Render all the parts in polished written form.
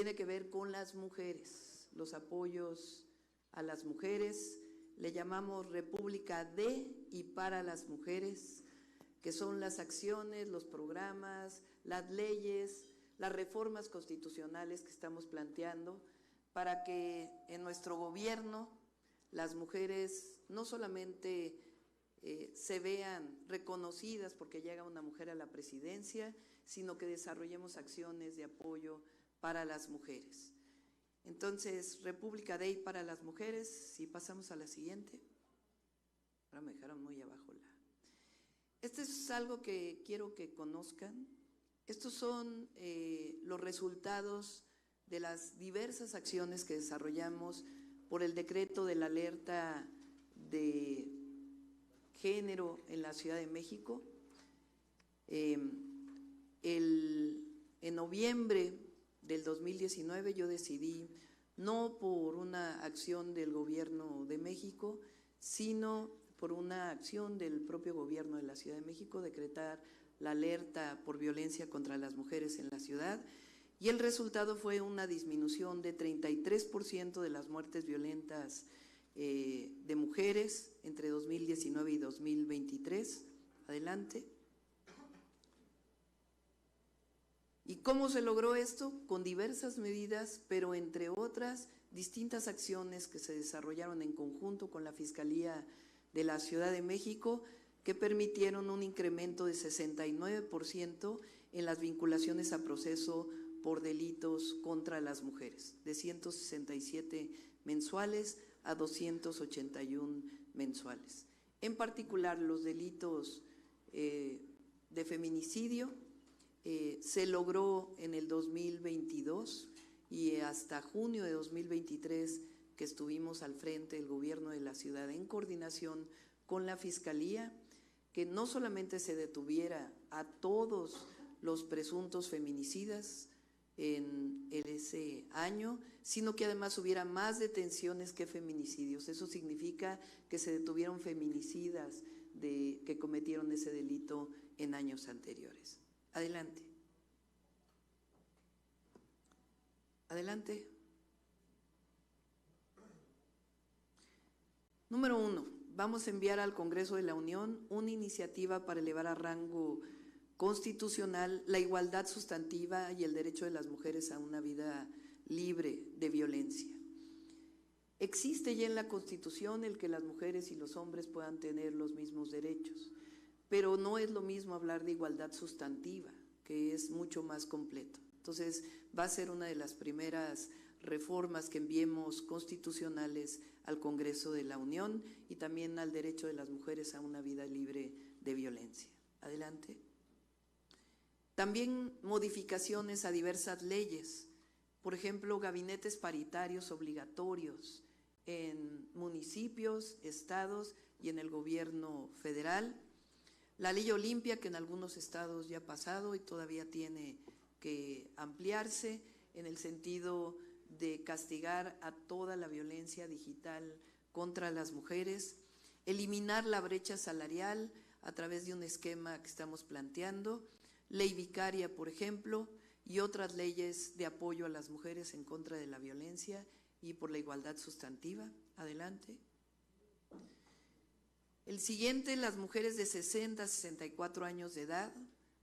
tiene que ver con las mujeres, los apoyos a las mujeres. Le llamamos República de y para las mujeres, que son las acciones, los programas, las leyes, las reformas constitucionales que estamos planteando para que en nuestro gobierno las mujeres no solamente se vean reconocidas porque llega una mujer a la presidencia, sino que desarrollemos acciones de apoyo para las mujeres. Entonces, República Day para las mujeres, si pasamos a la siguiente. Ahora me dejaron muy abajo la… Este es algo que quiero que conozcan. Estos son los resultados de las diversas acciones que desarrollamos por el decreto de la alerta de género en la Ciudad de México. En noviembre del 2019 yo decidí, no por una acción del Gobierno de México, sino por una acción del propio Gobierno de la Ciudad de México, decretar la alerta por violencia contra las mujeres en la ciudad, y el resultado fue una disminución de 33% de las muertes violentas de mujeres entre 2019 y 2023. Adelante. ¿Y cómo se logró esto? Con diversas medidas, pero entre otras, distintas acciones que se desarrollaron en conjunto con la Fiscalía de la Ciudad de México, que permitieron un incremento de 69% en las vinculaciones a proceso por delitos contra las mujeres, de 167 mensuales a 281 mensuales. En particular, los delitos de feminicidio se logró en el 2022 y hasta junio de 2023, que estuvimos al frente del Gobierno de la Ciudad en coordinación con la Fiscalía, que no solamente se detuviera a todos los presuntos feminicidas en ese año, sino que además hubiera más detenciones que feminicidios. Eso significa que se detuvieron feminicidas que cometieron ese delito en años anteriores. Adelante. Adelante. Número 1, vamos a enviar al Congreso de la Unión una iniciativa para elevar a rango constitucional la igualdad sustantiva y el derecho de las mujeres a una vida libre de violencia. Existe ya en la Constitución el que las mujeres y los hombres puedan tener los mismos derechos, pero no es lo mismo hablar de igualdad sustantiva, que es mucho más completo. Entonces, va a ser una de las primeras reformas que enviemos constitucionales al Congreso de la Unión y también al derecho de las mujeres a una vida libre de violencia. Adelante. También modificaciones a diversas leyes, por ejemplo, gabinetes paritarios obligatorios en municipios, estados y en el gobierno federal. La ley Olimpia, que en algunos estados ya ha pasado y todavía tiene que ampliarse en el sentido de castigar a toda la violencia digital contra las mujeres, eliminar la brecha salarial a través de un esquema que estamos planteando, ley vicaria, por ejemplo, y otras leyes de apoyo a las mujeres en contra de la violencia y por la igualdad sustantiva. Adelante. El siguiente, las mujeres de 60 a 64 años de edad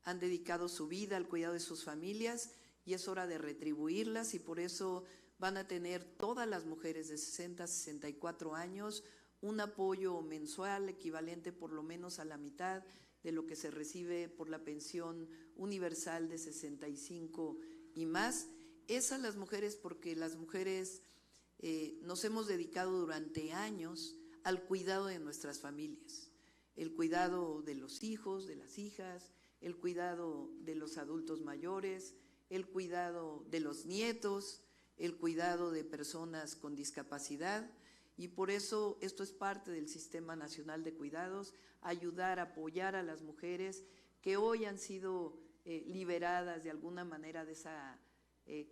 han dedicado su vida al cuidado de sus familias y es hora de retribuirlas, y por eso van a tener todas las mujeres de 60 a 64 años un apoyo mensual equivalente por lo menos a la mitad de lo que se recibe por la pensión universal de 65 y más. Esas las mujeres, porque las mujeres nos hemos dedicado durante años al cuidado de nuestras familias, el cuidado de los hijos, de las hijas, el cuidado de los adultos mayores, el cuidado de los nietos, el cuidado de personas con discapacidad, y por eso esto es parte del Sistema Nacional de Cuidados, ayudar, apoyar a las mujeres que hoy han sido liberadas de alguna manera de esa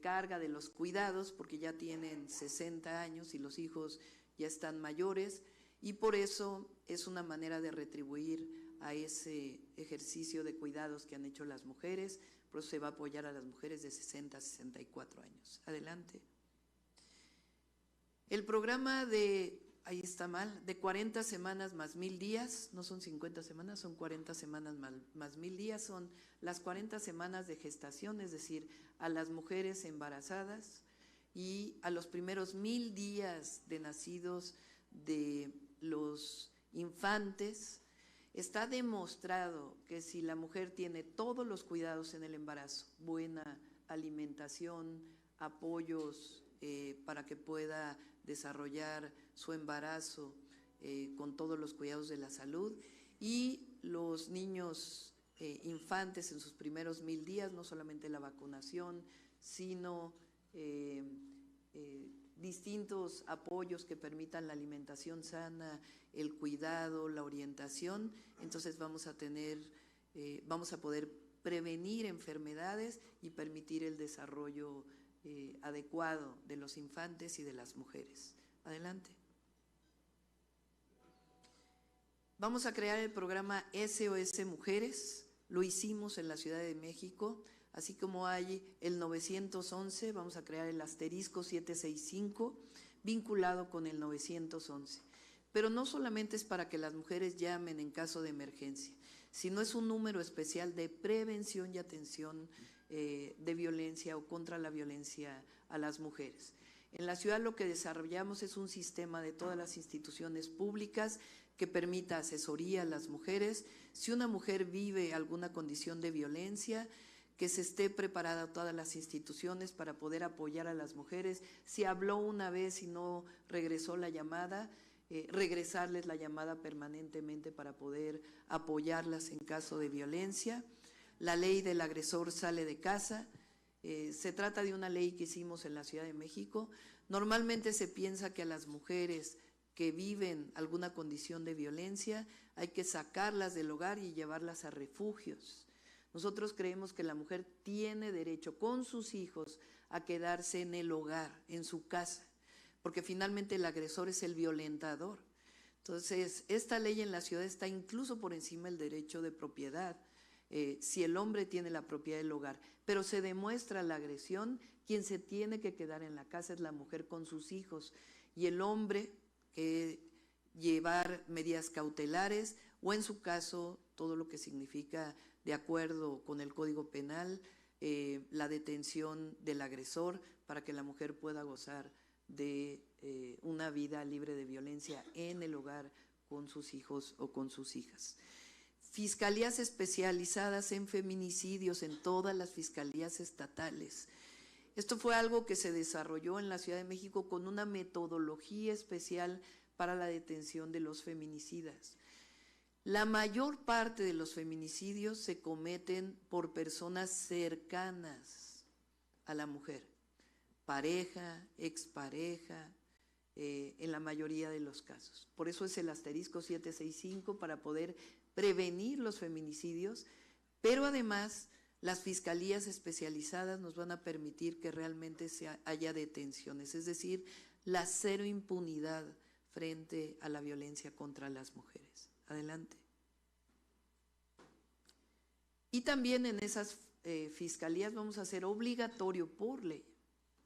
carga de los cuidados, porque ya tienen 60 años y los hijos ya están mayores, y por eso es una manera de retribuir a ese ejercicio de cuidados que han hecho las mujeres, por eso se va a apoyar a las mujeres de 60 a 64 años. Adelante. El programa de, ahí está mal, de 40 semanas más 1000 días, no son 50 semanas, son 40 semanas más 1000 días, son las 40 semanas de gestación, es decir, a las mujeres embarazadas y a los primeros 1000 días de nacidos de los infantes. Está demostrado que si la mujer tiene todos los cuidados en el embarazo, buena alimentación, apoyos para que pueda desarrollar su embarazo con todos los cuidados de la salud, y los niños infantes en sus primeros 1000 días, no solamente la vacunación, sino distintos apoyos que permitan la alimentación sana, el cuidado, la orientación, entonces vamos a poder prevenir enfermedades y permitir el desarrollo adecuado de los infantes y de las mujeres. Adelante. Vamos a crear el programa SOS Mujeres, lo hicimos en la Ciudad de México, así como hay el 911, vamos a crear el asterisco 765 vinculado con el 911. Pero no solamente es para que las mujeres llamen en caso de emergencia, sino es un número especial de prevención y atención de violencia o contra la violencia a las mujeres. En la ciudad lo que desarrollamos es un sistema de todas las instituciones públicas que permita asesoría a las mujeres. Si una mujer vive alguna condición de violencia, que se esté preparada todas las instituciones para poder apoyar a las mujeres. Si habló una vez y no regresó la llamada, regresarles la llamada permanentemente para poder apoyarlas en caso de violencia. La ley del agresor sale de casa. Se trata de una ley que hicimos en la Ciudad de México. Normalmente se piensa que a las mujeres que viven alguna condición de violencia hay que sacarlas del hogar y llevarlas a refugios. Nosotros creemos que la mujer tiene derecho con sus hijos a quedarse en el hogar, en su casa, porque finalmente el agresor es el violentador. Entonces, esta ley en la ciudad está incluso por encima del derecho de propiedad, si el hombre tiene la propiedad del hogar, pero se demuestra la agresión, quien se tiene que quedar en la casa es la mujer con sus hijos, y el hombre que llevar medidas cautelares o en su caso todo lo que significa de acuerdo con el Código Penal, la detención del agresor para que la mujer pueda gozar de una vida libre de violencia en el hogar con sus hijos o con sus hijas. Fiscalías especializadas en feminicidios en todas las fiscalías estatales. Esto fue algo que se desarrolló en la Ciudad de México con una metodología especial para la detención de los feminicidas. La mayor parte de los feminicidios se cometen por personas cercanas a la mujer, pareja, expareja, en la mayoría de los casos. Por eso es el asterisco 765 para poder prevenir los feminicidios, pero además las fiscalías especializadas nos van a permitir que realmente haya detenciones, es decir, la cero impunidad frente a la violencia contra las mujeres. Adelante. Y también en esas fiscalías vamos a hacer obligatorio por ley,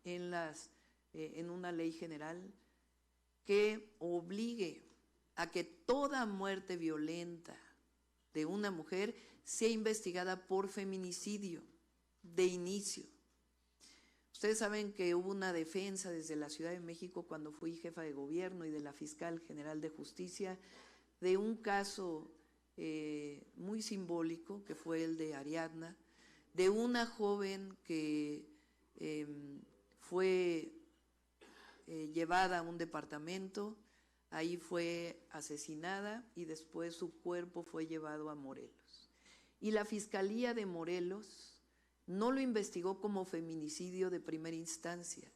en una ley general, que obligue a que toda muerte violenta de una mujer sea investigada por feminicidio de inicio. Ustedes saben que hubo una defensa desde la Ciudad de México cuando fui jefa de gobierno y de la Fiscal General de Justicia de un caso muy simbólico que fue el de Ariadna, de una joven que fue llevada a un departamento, ahí fue asesinada y después su cuerpo fue llevado a Morelos. Y la Fiscalía de Morelos no lo investigó como feminicidio de primera instancia,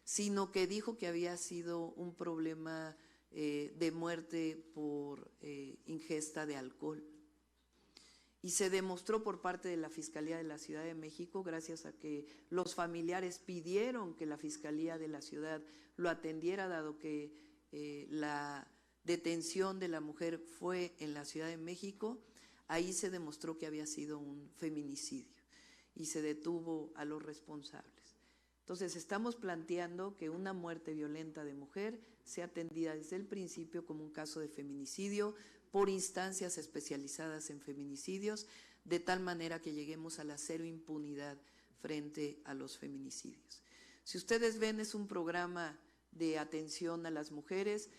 sino que dijo que había sido un problema de muerte por ingesta de alcohol. Y se demostró por parte de la Fiscalía de la Ciudad de México, gracias a que los familiares pidieron que la Fiscalía de la Ciudad lo atendiera, dado que la detención de la mujer fue en la Ciudad de México, ahí se demostró que había sido un feminicidio. y se detuvo a los responsables. Entonces, estamos planteando que una muerte violenta de mujer sea atendida desde el principio como un caso de feminicidio por instancias especializadas en feminicidios, de tal manera que lleguemos a la cero impunidad frente a los feminicidios. Si ustedes ven, es un programa de atención a las mujeres,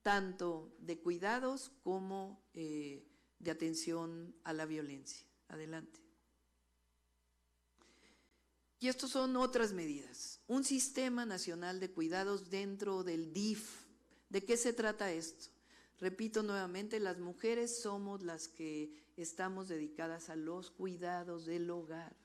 tanto de cuidados como de atención a la violencia. Adelante. Y estos son otras medidas. Un sistema nacional de cuidados dentro del DIF. ¿De qué se trata esto? Repito nuevamente, las mujeres somos las que estamos dedicadas a los cuidados del hogar.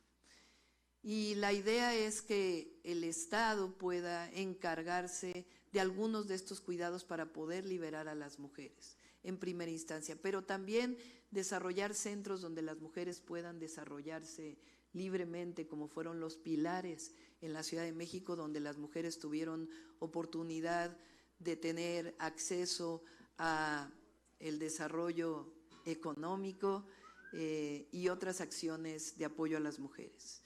Y la idea es que el Estado pueda encargarse de algunos de estos cuidados para poder liberar a las mujeres en primera instancia, pero también desarrollar centros donde las mujeres puedan desarrollarse libremente, como fueron los Pilares en la Ciudad de México, donde las mujeres tuvieron oportunidad de tener acceso a el desarrollo económico y otras acciones de apoyo a las mujeres.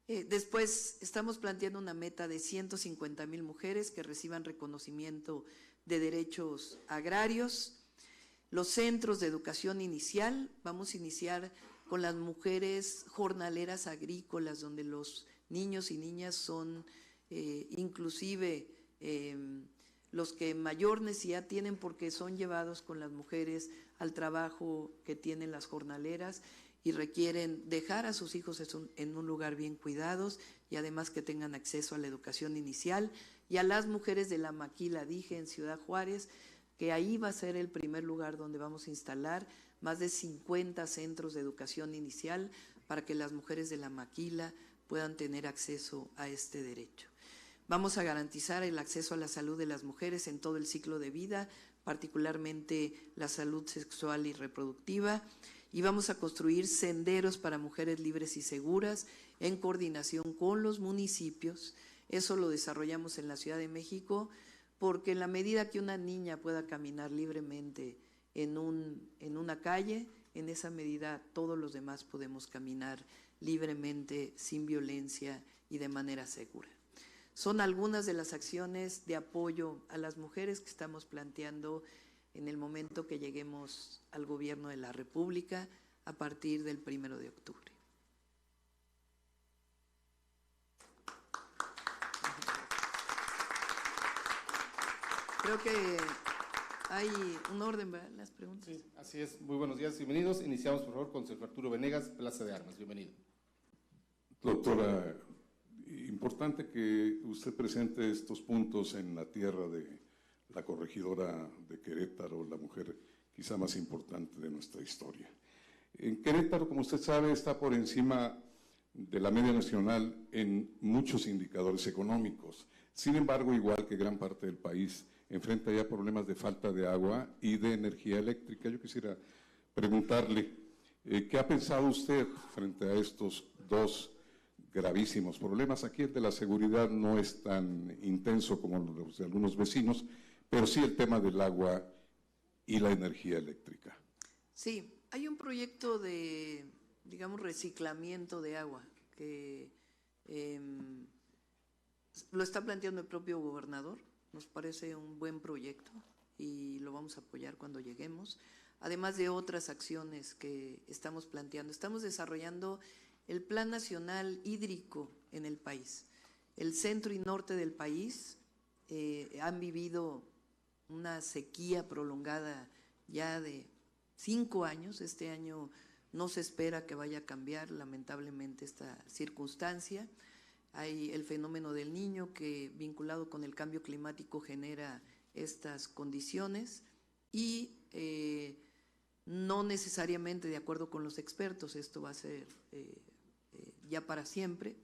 Después estamos planteando una meta de 150,000 mujeres que reciban reconocimiento de derechos agrarios. Los centros de educación inicial, vamos a iniciar con las mujeres jornaleras agrícolas, donde los niños y niñas son inclusive los que mayor necesidad tienen, porque son llevados con las mujeres al trabajo que tienen las jornaleras y requieren dejar a sus hijos en un lugar bien cuidados y además que tengan acceso a la educación inicial. Y a las mujeres de la Maquila, dije, en Ciudad Juárez, que ahí va a ser el primer lugar donde vamos a instalar más de 50 centros de educación inicial para que las mujeres de la Maquila puedan tener acceso a este derecho. Vamos a garantizar el acceso a la salud de las mujeres en todo el ciclo de vida, particularmente la salud sexual y reproductiva, y vamos a construir senderos para mujeres libres y seguras en coordinación con los municipios. Eso lo desarrollamos en la Ciudad de México, porque en la medida que una niña pueda caminar libremente en una calle, en esa medida todos los demás podemos caminar libremente, sin violencia y de manera segura. Son algunas de las acciones de apoyo a las mujeres que estamos planteando en el momento que lleguemos al gobierno de la República a partir del 1 de octubre. Creo que hay un orden, ¿verdad? Las preguntas. Sí, así es. Muy buenos días, bienvenidos. Iniciamos, por favor, con Sergio Arturo Venegas, Plaza de Armas. Bienvenido. Doctora, importante que usted presente estos puntos en la tierra de la corregidora de Querétaro, la mujer quizá más importante de nuestra historia. En Querétaro, como usted sabe, está por encima de la media nacional en muchos indicadores económicos. Sin embargo, igual que gran parte del país, enfrenta ya problemas de falta de agua y de energía eléctrica. Yo quisiera preguntarle, ¿qué ha pensado usted frente a estos dos gravísimos problemas? Aquí el de la seguridad no es tan intenso como los de algunos vecinos, pero sí el tema del agua y la energía eléctrica. Sí, hay un proyecto de, digamos, reciclamiento de agua que lo está planteando el propio gobernador. Nos parece un buen proyecto y lo vamos a apoyar cuando lleguemos, además de otras acciones que estamos planteando. Estamos desarrollando el Plan Nacional Hídrico en el país. El centro y norte del país han vivido una sequía prolongada ya de 5 años. Este año no se espera que vaya a cambiar lamentablemente esta circunstancia. Hay el fenómeno del Niño que, vinculado con el cambio climático, genera estas condiciones y no necesariamente, de acuerdo con los expertos, esto va a ser ya para siempre.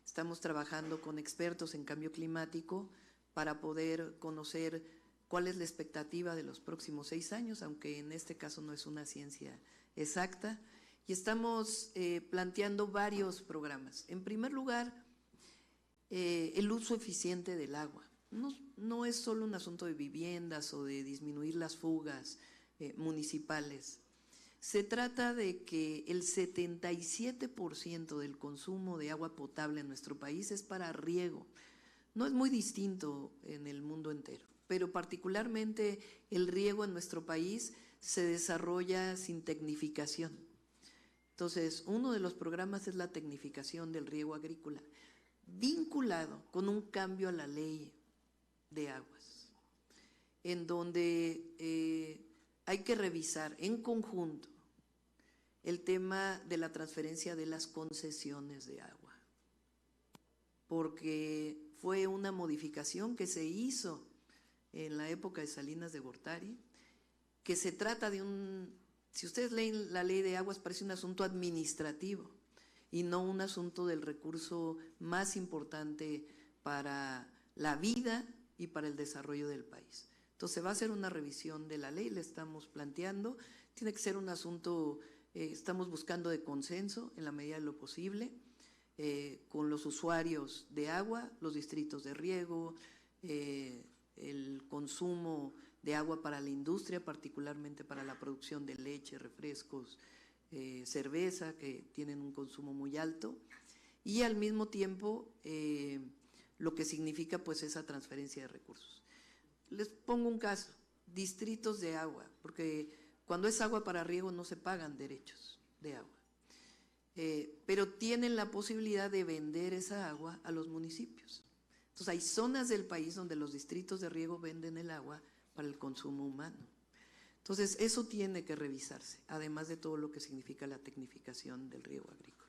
Estamos trabajando con expertos en cambio climático para poder conocer cuál es la expectativa de los próximos 6 años, aunque en este caso no es una ciencia exacta, y estamos planteando varios programas. En primer lugar, el uso eficiente del agua. No es solo un asunto de viviendas o de disminuir las fugas municipales, Se trata de que el 77% del consumo de agua potable en nuestro país es para riego. No es muy distinto en el mundo entero, pero particularmente el riego en nuestro país se desarrolla sin tecnificación. Entonces, uno de los programas es la tecnificación del riego agrícola, vinculado con un cambio a la ley de aguas, en donde hay que revisar en conjunto el tema de la transferencia de las concesiones de agua, porque fue una modificación que se hizo en la época de Salinas de Gortari, que se trata de si ustedes leen la ley de aguas, parece un asunto administrativo y no un asunto del recurso más importante para la vida y para el desarrollo del país. Entonces va a ser una revisión de la ley, le estamos planteando, tiene que ser un asunto, estamos buscando de consenso en la medida de lo posible, con los usuarios de agua, los distritos de riego, el consumo de agua para la industria, particularmente para la producción de leche, refrescos, cerveza, que tienen un consumo muy alto, y al mismo tiempo lo que significa pues esa transferencia de recursos. Les pongo un caso, distritos de agua, porque cuando es agua para riego no se pagan derechos de agua, pero tienen la posibilidad de vender esa agua a los municipios. Entonces hay zonas del país donde los distritos de riego venden el agua para el consumo humano. Entonces eso tiene que revisarse, además de todo lo que significa la tecnificación del riego agrícola.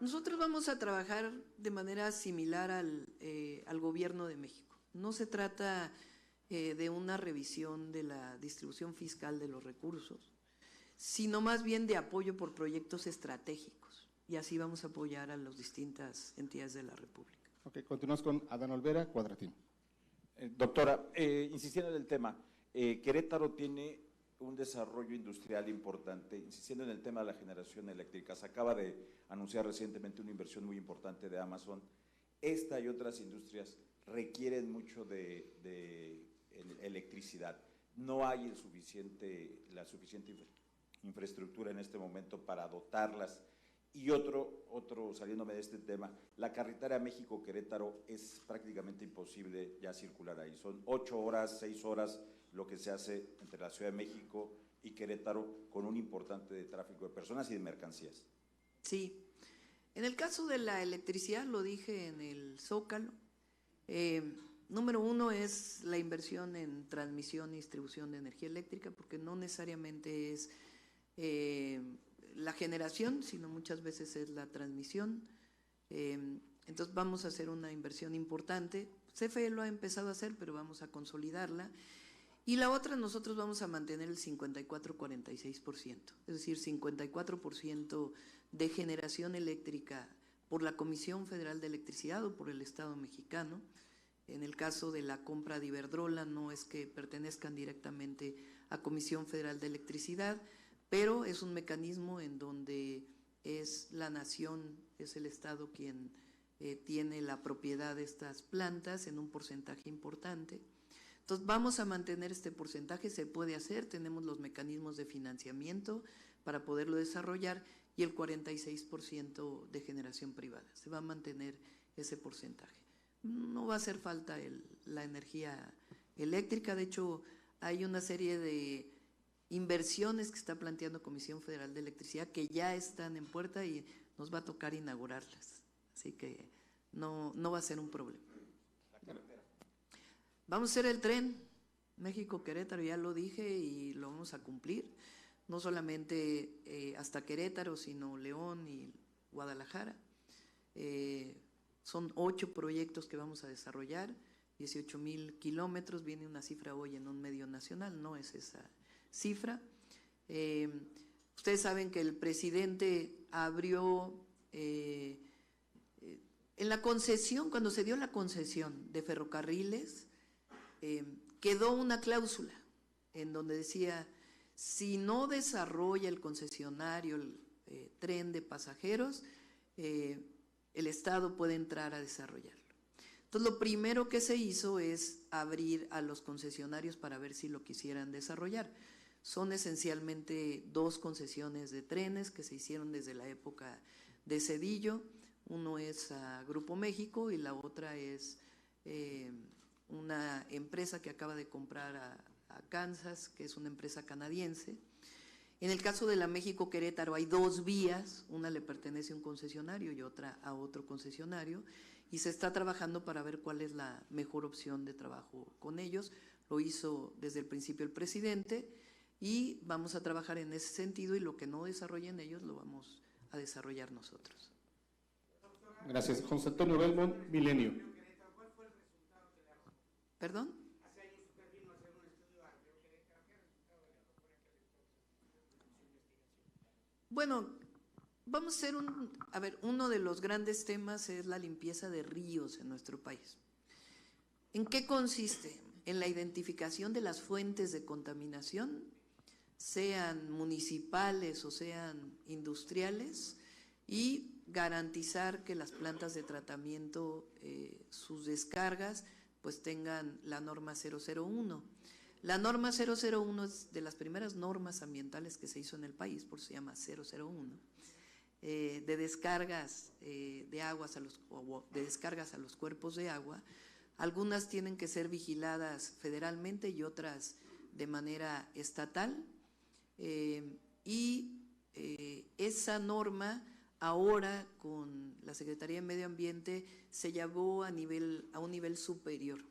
Nosotros vamos a trabajar de manera similar al Gobierno de México. No se trata de una revisión de la distribución fiscal de los recursos, sino más bien de apoyo por proyectos estratégicos. Y así vamos a apoyar a las distintas entidades de la República. Ok, continuamos con Adán Olvera, Cuadratín. Doctora, insistiendo en el tema, Querétaro tiene un desarrollo industrial importante, insistiendo en el tema de la generación eléctrica. Se acaba de anunciar recientemente una inversión muy importante de Amazon. Esta y otras industrias requieren mucho de electricidad. No hay la suficiente infraestructura en este momento para dotarlas. Y otro, saliéndome de este tema, la carretera México-Querétaro es prácticamente imposible ya circular ahí. Son 8 horas, 6 horas lo que se hace entre la Ciudad de México y Querétaro, con un importante tráfico de personas y de mercancías. Sí, en el caso de la electricidad, lo dije en el Zócalo, número uno es la inversión en transmisión y distribución de energía eléctrica, porque no necesariamente es la generación, sino muchas veces es la transmisión. Entonces vamos a hacer una inversión importante. CFE lo ha empezado a hacer, pero vamos a consolidarla. Y la otra, nosotros vamos a mantener el 54-46%, es decir, 54% de generación eléctrica por la Comisión Federal de Electricidad o por el Estado mexicano. En el caso de la compra de Iberdrola, no es que pertenezcan directamente a Comisión Federal de Electricidad, pero es un mecanismo en donde es la nación, es el Estado quien tiene la propiedad de estas plantas en un porcentaje importante. Entonces vamos a mantener este porcentaje, se puede hacer, tenemos los mecanismos de financiamiento para poderlo desarrollar, y el 46% de generación privada, se va a mantener ese porcentaje. No va a hacer falta la energía eléctrica, de hecho hay una serie de inversiones que está planteando Comisión Federal de Electricidad que ya están en puerta y nos va a tocar inaugurarlas, así que no va a ser un problema. Vamos a hacer el tren México-Querétaro, ya lo dije y lo vamos a cumplir, no solamente hasta Querétaro, sino León y Guadalajara. Son 8 proyectos que vamos a desarrollar, 18,000 kilómetros, viene una cifra hoy en un medio nacional, no es esa cifra. Ustedes saben que el presidente abrió en la concesión, cuando se dio la concesión de ferrocarriles, quedó una cláusula en donde decía, si no desarrolla el concesionario el tren de pasajeros, el Estado puede entrar a desarrollarlo. Entonces, lo primero que se hizo es abrir a los concesionarios para ver si lo quisieran desarrollar. Son esencialmente 2 concesiones de trenes que se hicieron desde la época de Zedillo. Uno es a Grupo México y la otra es una empresa que acaba de comprar a Kansas, que es una empresa canadiense. En el caso de la México-Querétaro hay 2 vías, una le pertenece a un concesionario y otra a otro concesionario, y se está trabajando para ver cuál es la mejor opción de trabajo con ellos. Lo hizo desde el principio el presidente y vamos a trabajar en ese sentido, y lo que no desarrollen ellos lo vamos a desarrollar nosotros. Gracias. José Antonio Belmont, Milenio. ¿Perdón? Bueno, vamos a hacer uno de los grandes temas es la limpieza de ríos en nuestro país. ¿En qué consiste? En la identificación de las fuentes de contaminación, sean municipales o sean industriales, y garantizar que las plantas de tratamiento, sus descargas, pues tengan la norma 001. La norma 001 es de las primeras normas ambientales que se hizo en el país, por eso se llama 001, de descargas de aguas de descargas a los cuerpos de agua. Algunas tienen que ser vigiladas federalmente y otras de manera estatal. Esa norma ahora con la Secretaría de Medio Ambiente se llevó a un nivel superior.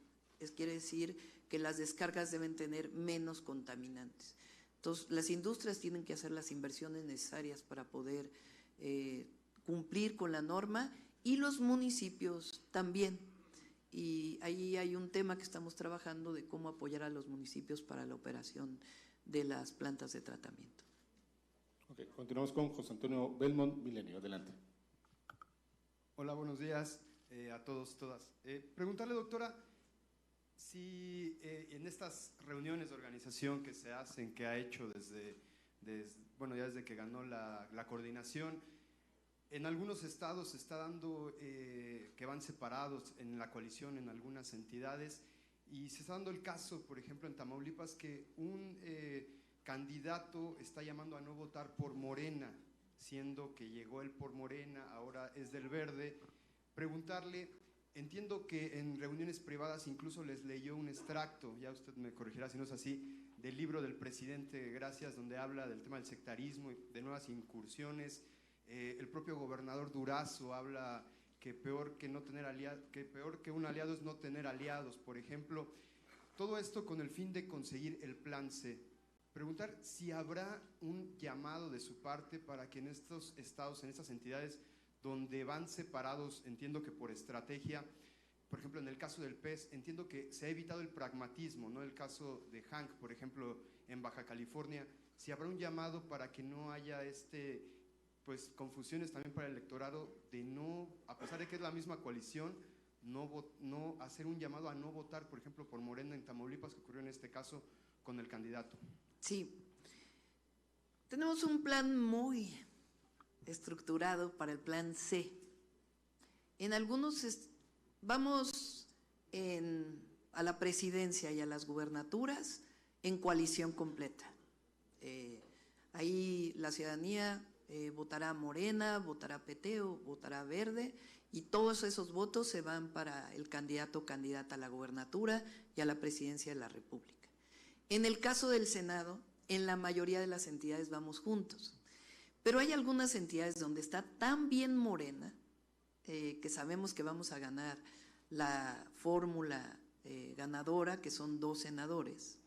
Quiere decir que las descargas deben tener menos contaminantes. Entonces, las industrias tienen que hacer las inversiones necesarias para poder cumplir con la norma, y los municipios también. Y ahí hay un tema que estamos trabajando de cómo apoyar a los municipios para la operación de las plantas de tratamiento. Okay, continuamos con José Antonio Belmont, Milenio. Adelante. Hola, buenos días a todos, todas. Preguntarle, doctora, si en estas reuniones de organización que se hacen, que ha hecho desde que ganó la coordinación, en algunos estados se está dando que van separados en la coalición en algunas entidades, y se está dando el caso, por ejemplo, en Tamaulipas, que un candidato está llamando a no votar por Morena, siendo que llegó él por Morena, ahora es del Verde. Preguntarle, entiendo que en reuniones privadas incluso les leyó un extracto, ya usted me corregirá si no es así, del libro del presidente Gracias, donde habla del tema del sectarismo y de nuevas incursiones. El propio gobernador Durazo habla que peor que un aliado es no tener aliados, por ejemplo. Todo esto con el fin de conseguir el plan C. Preguntar si habrá un llamado de su parte para que en estos estados, en estas entidades donde van separados, entiendo que por estrategia, por ejemplo, en el caso del PES, entiendo que se ha evitado el pragmatismo, ¿no? El caso de Hank, por ejemplo, en Baja California, si habrá un llamado para que no haya pues confusiones también para el electorado de no, a pesar de que es la misma coalición, no hacer un llamado a no votar, por ejemplo, por Morena en Tamaulipas, que ocurrió en este caso con el candidato. Sí, tenemos un plan muy estructurado para el plan C. En algunos vamos a la presidencia y a las gubernaturas en coalición completa. Ahí la ciudadanía votará Morena, votará PT o votará Verde, y todos esos votos se van para el candidato o candidata a la gubernatura y a la presidencia de la República. En el caso del Senado, en la mayoría de las entidades vamos juntos, pero hay algunas entidades donde está tan bien Morena que sabemos que vamos a ganar la fórmula ganadora, que son 2 senadores,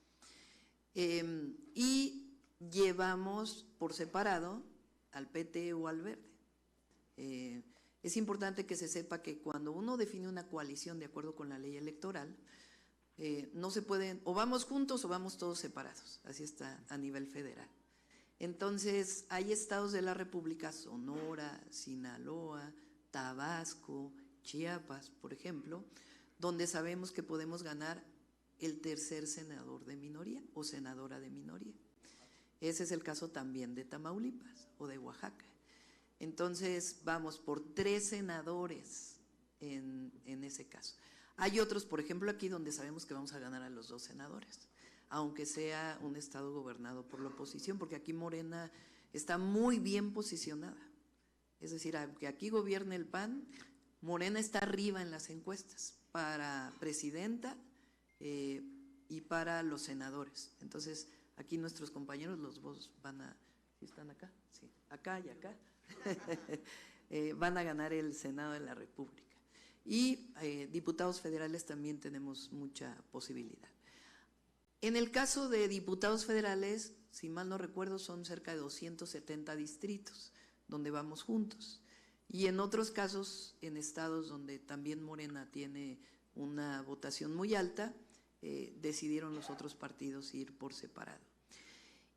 y llevamos por separado al PT o al Verde. Es importante que se sepa que cuando uno define una coalición de acuerdo con la ley electoral, no se pueden, o vamos juntos o vamos todos separados, así está a nivel federal. Entonces, hay estados de la República, Sonora, Sinaloa, Tabasco, Chiapas, por ejemplo, donde sabemos que podemos ganar el tercer senador de minoría o senadora de minoría. Ese es el caso también de Tamaulipas o de Oaxaca. Entonces, vamos por 3 senadores en ese caso. Hay otros, por ejemplo, aquí donde sabemos que vamos a ganar a los 2 senadores, aunque sea un estado gobernado por la oposición, porque aquí Morena está muy bien posicionada. Es decir, aunque aquí gobierne el PAN, Morena está arriba en las encuestas para presidenta y para los senadores. Entonces, aquí nuestros compañeros, los dos van a… ¿Sí están acá? Sí, acá y acá. Van a ganar el Senado de la República. Y diputados federales también tenemos mucha posibilidad. En el caso de diputados federales, si mal no recuerdo, son cerca de 270 distritos donde vamos juntos. Y en otros casos, en estados donde también Morena tiene una votación muy alta, decidieron los otros partidos ir por separado.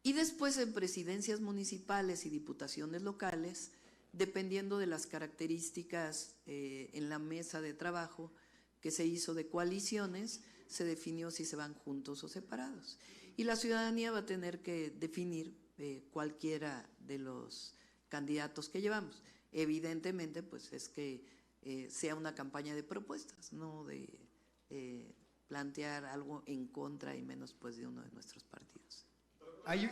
Y después en presidencias municipales y diputaciones locales, dependiendo de las características en la mesa de trabajo que se hizo de coaliciones, se definió si se van juntos o separados. Y la ciudadanía va a tener que definir cualquiera de los candidatos que llevamos. Evidentemente, pues es que sea una campaña de propuestas, no de plantear algo en contra y menos pues de uno de nuestros partidos. Hay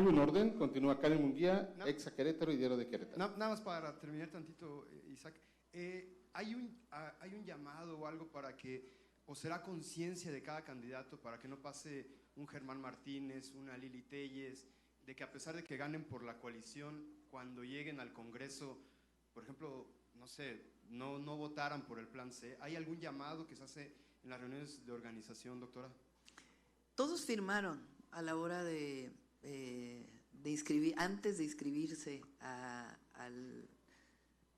un orden, continúa Karen Munguía, Exa Querétaro y Diario de Querétaro. Nada más para terminar tantito, Isaac, ¿hay un llamado o algo para que, o será conciencia de cada candidato para que no pase un Germán Martínez, una Lili Telles, de que a pesar de que ganen por la coalición, cuando lleguen al Congreso, por ejemplo, no sé, no votaran por el Plan C? ¿Hay algún llamado que se hace en las reuniones de organización, doctora? Todos firmaron a la hora de inscribir, antes de inscribirse a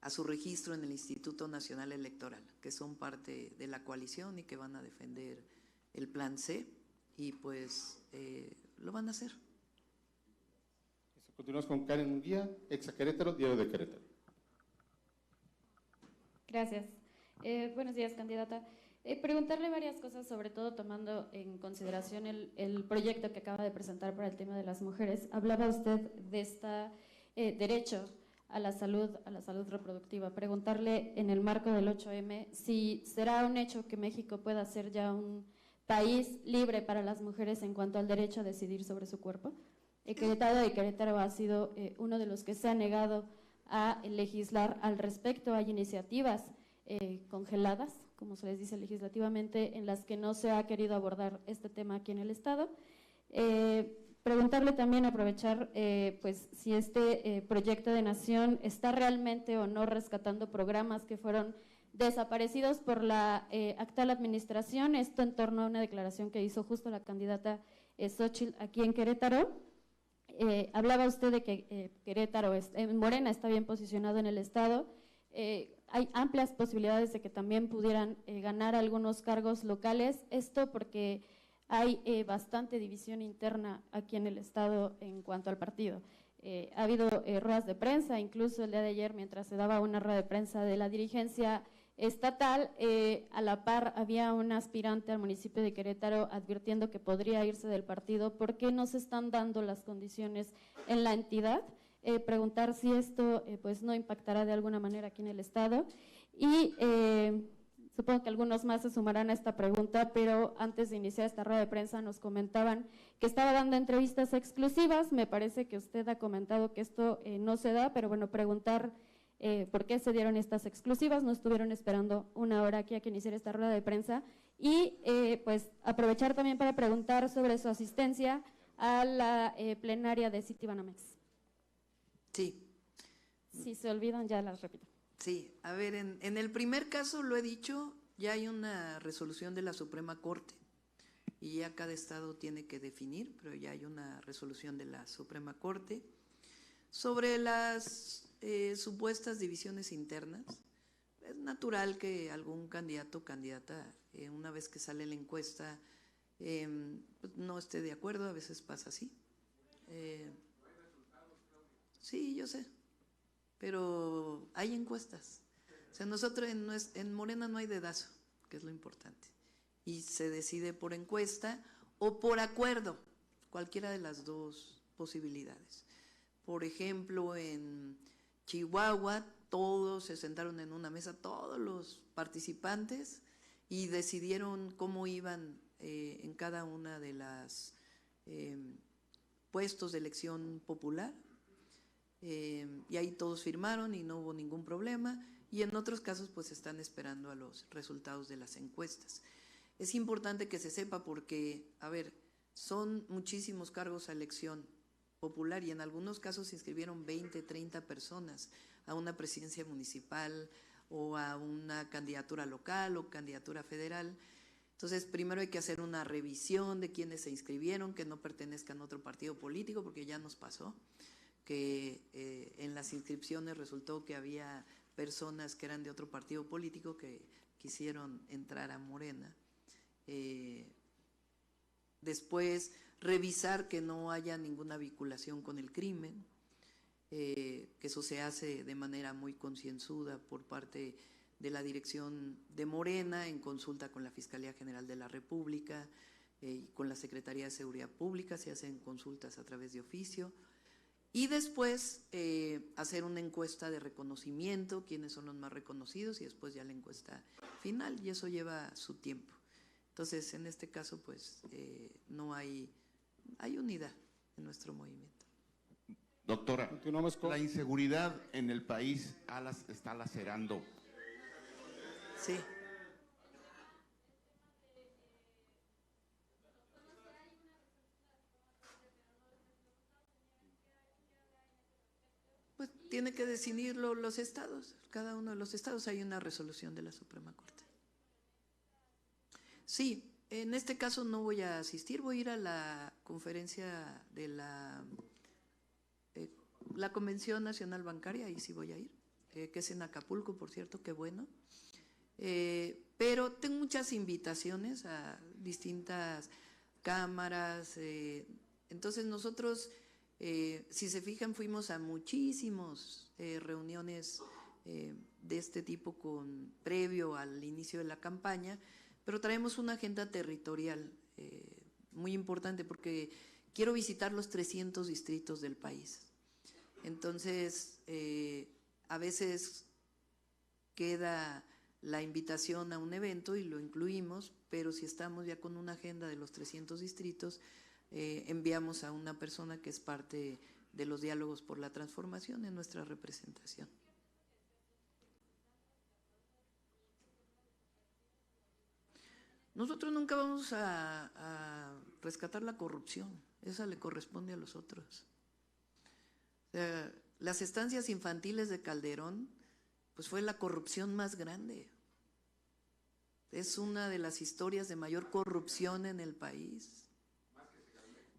su registro en el Instituto Nacional Electoral, que son parte de la coalición y que van a defender el Plan C, y pues lo van a hacer. Continuamos con Karen Munguía, Exa Querétaro, Diario de Querétaro. Gracias. Buenos días, candidata. Preguntarle varias cosas, sobre todo tomando en consideración el proyecto que acaba de presentar para el tema de las mujeres. Hablaba usted de este derecho a la salud reproductiva. Preguntarle en el marco del 8M si será un hecho que México pueda ser ya un país libre para las mujeres en cuanto al derecho a decidir sobre su cuerpo. Querétaro ha sido uno de los que se ha negado a legislar al respecto. Hay iniciativas congeladas, como se les dice legislativamente, en las que no se ha querido abordar este tema aquí en el Estado. Preguntarle también, aprovechar, pues si este proyecto de nación está realmente o no rescatando programas que fueron desaparecidos por la actual administración, esto en torno a una declaración que hizo justo la candidata Xóchitl aquí en Querétaro. Hablaba usted de que Querétaro, Morena está bien posicionado en el Estado. Hay amplias posibilidades de que también pudieran ganar algunos cargos locales, esto porque hay bastante división interna aquí en el Estado en cuanto al partido. Ha habido ruedas de prensa, incluso el día de ayer, mientras se daba una rueda de prensa de la dirigencia estatal, a la par había un aspirante al municipio de Querétaro advirtiendo que podría irse del partido porque no se están dando las condiciones en la entidad. Preguntar si esto pues no impactará de alguna manera aquí en el Estado. Y supongo que algunos más se sumarán a esta pregunta, pero antes de iniciar esta rueda de prensa nos comentaban que estaba dando entrevistas exclusivas. Me parece que usted ha comentado que esto no se da, pero bueno, preguntar por qué se dieron estas exclusivas, no estuvieron esperando una hora aquí a que iniciara esta rueda de prensa, y pues aprovechar también para preguntar sobre su asistencia a la plenaria de Citibanamex. Sí. Si se olvidan, ya las repito. Sí, a ver, en el primer caso lo he dicho, ya hay una resolución de la Suprema Corte y ya cada estado tiene que definir, pero ya hay una resolución de la Suprema Corte sobre las supuestas divisiones internas. Es natural que algún candidato o candidata, una vez que sale la encuesta, pues no esté de acuerdo, a veces pasa así. Sí, yo sé, pero hay encuestas. O sea, nosotros en Morena no hay dedazo, que es lo importante, y se decide por encuesta o por acuerdo, cualquiera de las dos posibilidades. Por ejemplo, en Chihuahua todos se sentaron en una mesa, todos los participantes, y decidieron cómo iban en cada una de las puestos de elección popular, y ahí todos firmaron y no hubo ningún problema, y en otros casos pues están esperando a los resultados de las encuestas. Es importante que se sepa porque, a ver, son muchísimos cargos a elección popular y en algunos casos se inscribieron 20, 30 personas a una presidencia municipal o a una candidatura local o candidatura federal. Entonces, primero hay que hacer una revisión de quienes se inscribieron, que no pertenezcan a otro partido político, porque ya nos pasó que en las inscripciones resultó que había personas que eran de otro partido político que quisieron entrar a Morena. Después, revisar que no haya ninguna vinculación con el crimen, que eso se hace de manera muy concienzuda por parte de la dirección de Morena, en consulta con la Fiscalía General de la República y con la Secretaría de Seguridad Pública, se hacen consultas a través de oficio. Y después hacer una encuesta de reconocimiento, quiénes son los más reconocidos, y después ya la encuesta final, y eso lleva su tiempo. Entonces, en este caso, pues, no hay unidad en nuestro movimiento. Doctora, la inseguridad en el país está lacerando. Sí. Pues tiene que decidirlo los estados, cada uno de los estados. Hay una resolución de la Suprema Corte. Sí, en este caso no voy a asistir, voy a ir a la conferencia de la Convención Nacional Bancaria, ahí sí voy a ir, que es en Acapulco, por cierto, qué bueno. Pero tengo muchas invitaciones a distintas cámaras, entonces nosotros, si se fijan, fuimos a muchísimas reuniones de este tipo previo al inicio de la campaña, pero traemos una agenda territorial muy importante porque quiero visitar los 300 distritos del país. Entonces, a veces queda la invitación a un evento y lo incluimos, pero si estamos ya con una agenda de los 300 distritos, enviamos a una persona que es parte de los diálogos por la transformación en nuestra representación. Nosotros nunca vamos a rescatar la corrupción, esa le corresponde a los otros. O sea, las estancias infantiles de Calderón, pues fue la corrupción más grande. Es una de las historias de mayor corrupción en el país.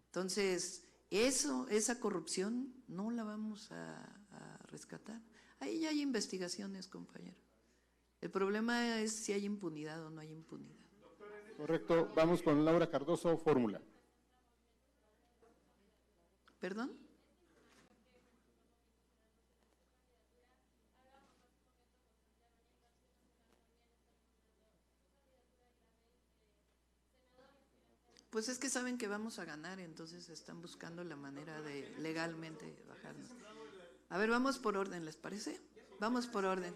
Entonces, esa corrupción no la vamos a rescatar. Ahí ya hay investigaciones, compañero. El problema es si hay impunidad o no hay impunidad. Correcto, vamos con Laura Cardoso, Fórmula. ¿Perdón? Pues es que saben que vamos a ganar, entonces están buscando la manera de legalmente bajarnos. A ver, vamos por orden, ¿les parece? Vamos por orden.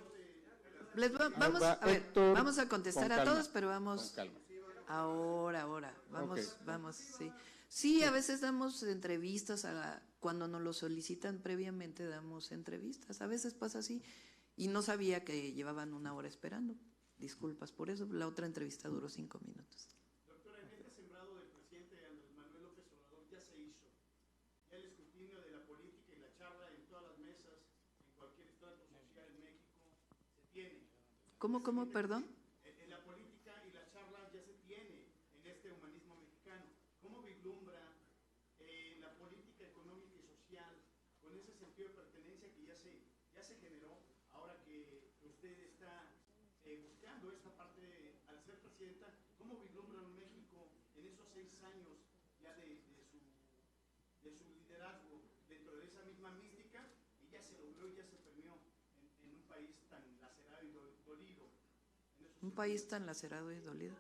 Vamos a contestar a todos, pero vamos… Con calma. Ahora, vamos, Okay. vamos, sí. Sí, a veces damos entrevistas, cuando nos lo solicitan previamente damos entrevistas, a veces pasa así, y no sabía que llevaban 1 hora esperando, disculpas por eso, la otra entrevista duró 5 minutos. Doctora, en este sembrado del presidente Andrés Manuel López Obrador ya se hizo, ya el escrutinio de la política y la charla en todas las mesas, en cualquier estrato social en México, se tiene. ¿Cómo, perdón? La política y la charla ya se tiene en este humanismo mexicano. ¿Cómo vislumbra la política económica y social con ese sentido de pertenencia que ya se generó ahora que usted está buscando esta parte al ser presidenta? ¿Cómo vislumbra México en esos 6 años ya de su liderazgo dentro de esa misma mística y ya se logró y ya se permeó en un país tan lacerado y dolido? Un país tan lacerado y dolido.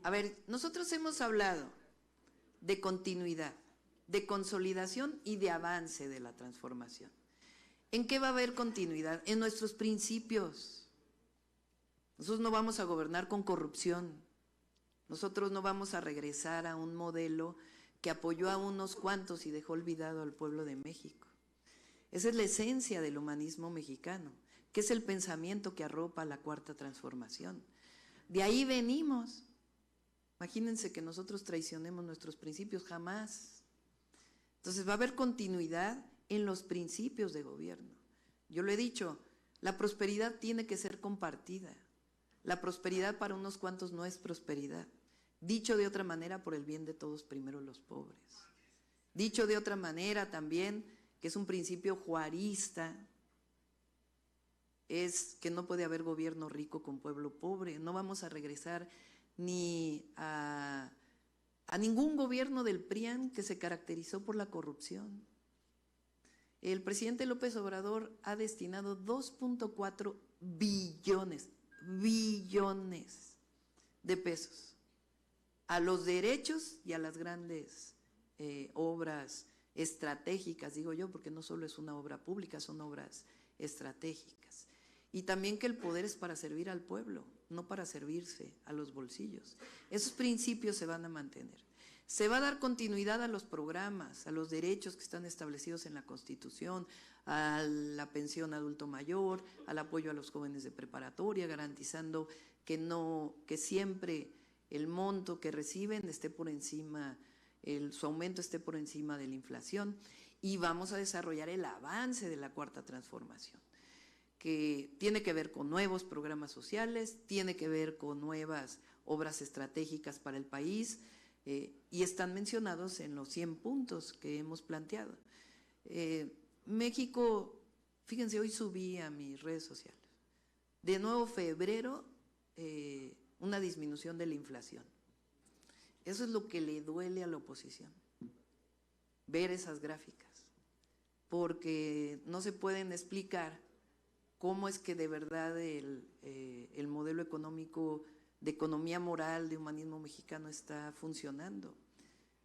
A ver, nosotros hemos hablado de continuidad, de consolidación y de avance de la transformación. ¿En qué va a haber continuidad? En nuestros principios. Nosotros no vamos a gobernar con corrupción. Nosotros no vamos a regresar a un modelo que apoyó a unos cuantos y dejó olvidado al pueblo de México. Esa es la esencia del humanismo mexicano, que es el pensamiento que arropa la Cuarta Transformación. De ahí venimos. Imagínense que nosotros traicionemos nuestros principios, jamás. Entonces va a haber continuidad en los principios de gobierno. Yo lo he dicho, la prosperidad tiene que ser compartida. La prosperidad para unos cuantos no es prosperidad. Dicho de otra manera, por el bien de todos, primero los pobres. Dicho de otra manera también, que es un principio juarista, es que no puede haber gobierno rico con pueblo pobre. No vamos a regresar ni a ningún gobierno del PRIAN que se caracterizó por la corrupción. El presidente López Obrador ha destinado 2.4 billones de pesos a los derechos y a las grandes obras estratégicas, digo yo, porque no solo es una obra pública, son obras estratégicas. Y también que el poder es para servir al pueblo, no para servirse a los bolsillos. Esos principios se van a mantener. Se va a dar continuidad a los programas, a los derechos que están establecidos en la Constitución, a la pensión adulto mayor, al apoyo a los jóvenes de preparatoria, garantizando que siempre el monto que reciben esté por encima, su aumento esté por encima de la inflación, y vamos a desarrollar el avance de la Cuarta Transformación, que tiene que ver con nuevos programas sociales, tiene que ver con nuevas obras estratégicas para el país, y están mencionados en los 100 puntos que hemos planteado. México, fíjense, hoy subí a mis redes sociales, de nuevo febrero, una disminución de la inflación. Eso es lo que le duele a la oposición, ver esas gráficas, porque no se pueden explicar cómo es que de verdad el modelo económico de economía moral, de humanismo mexicano está funcionando.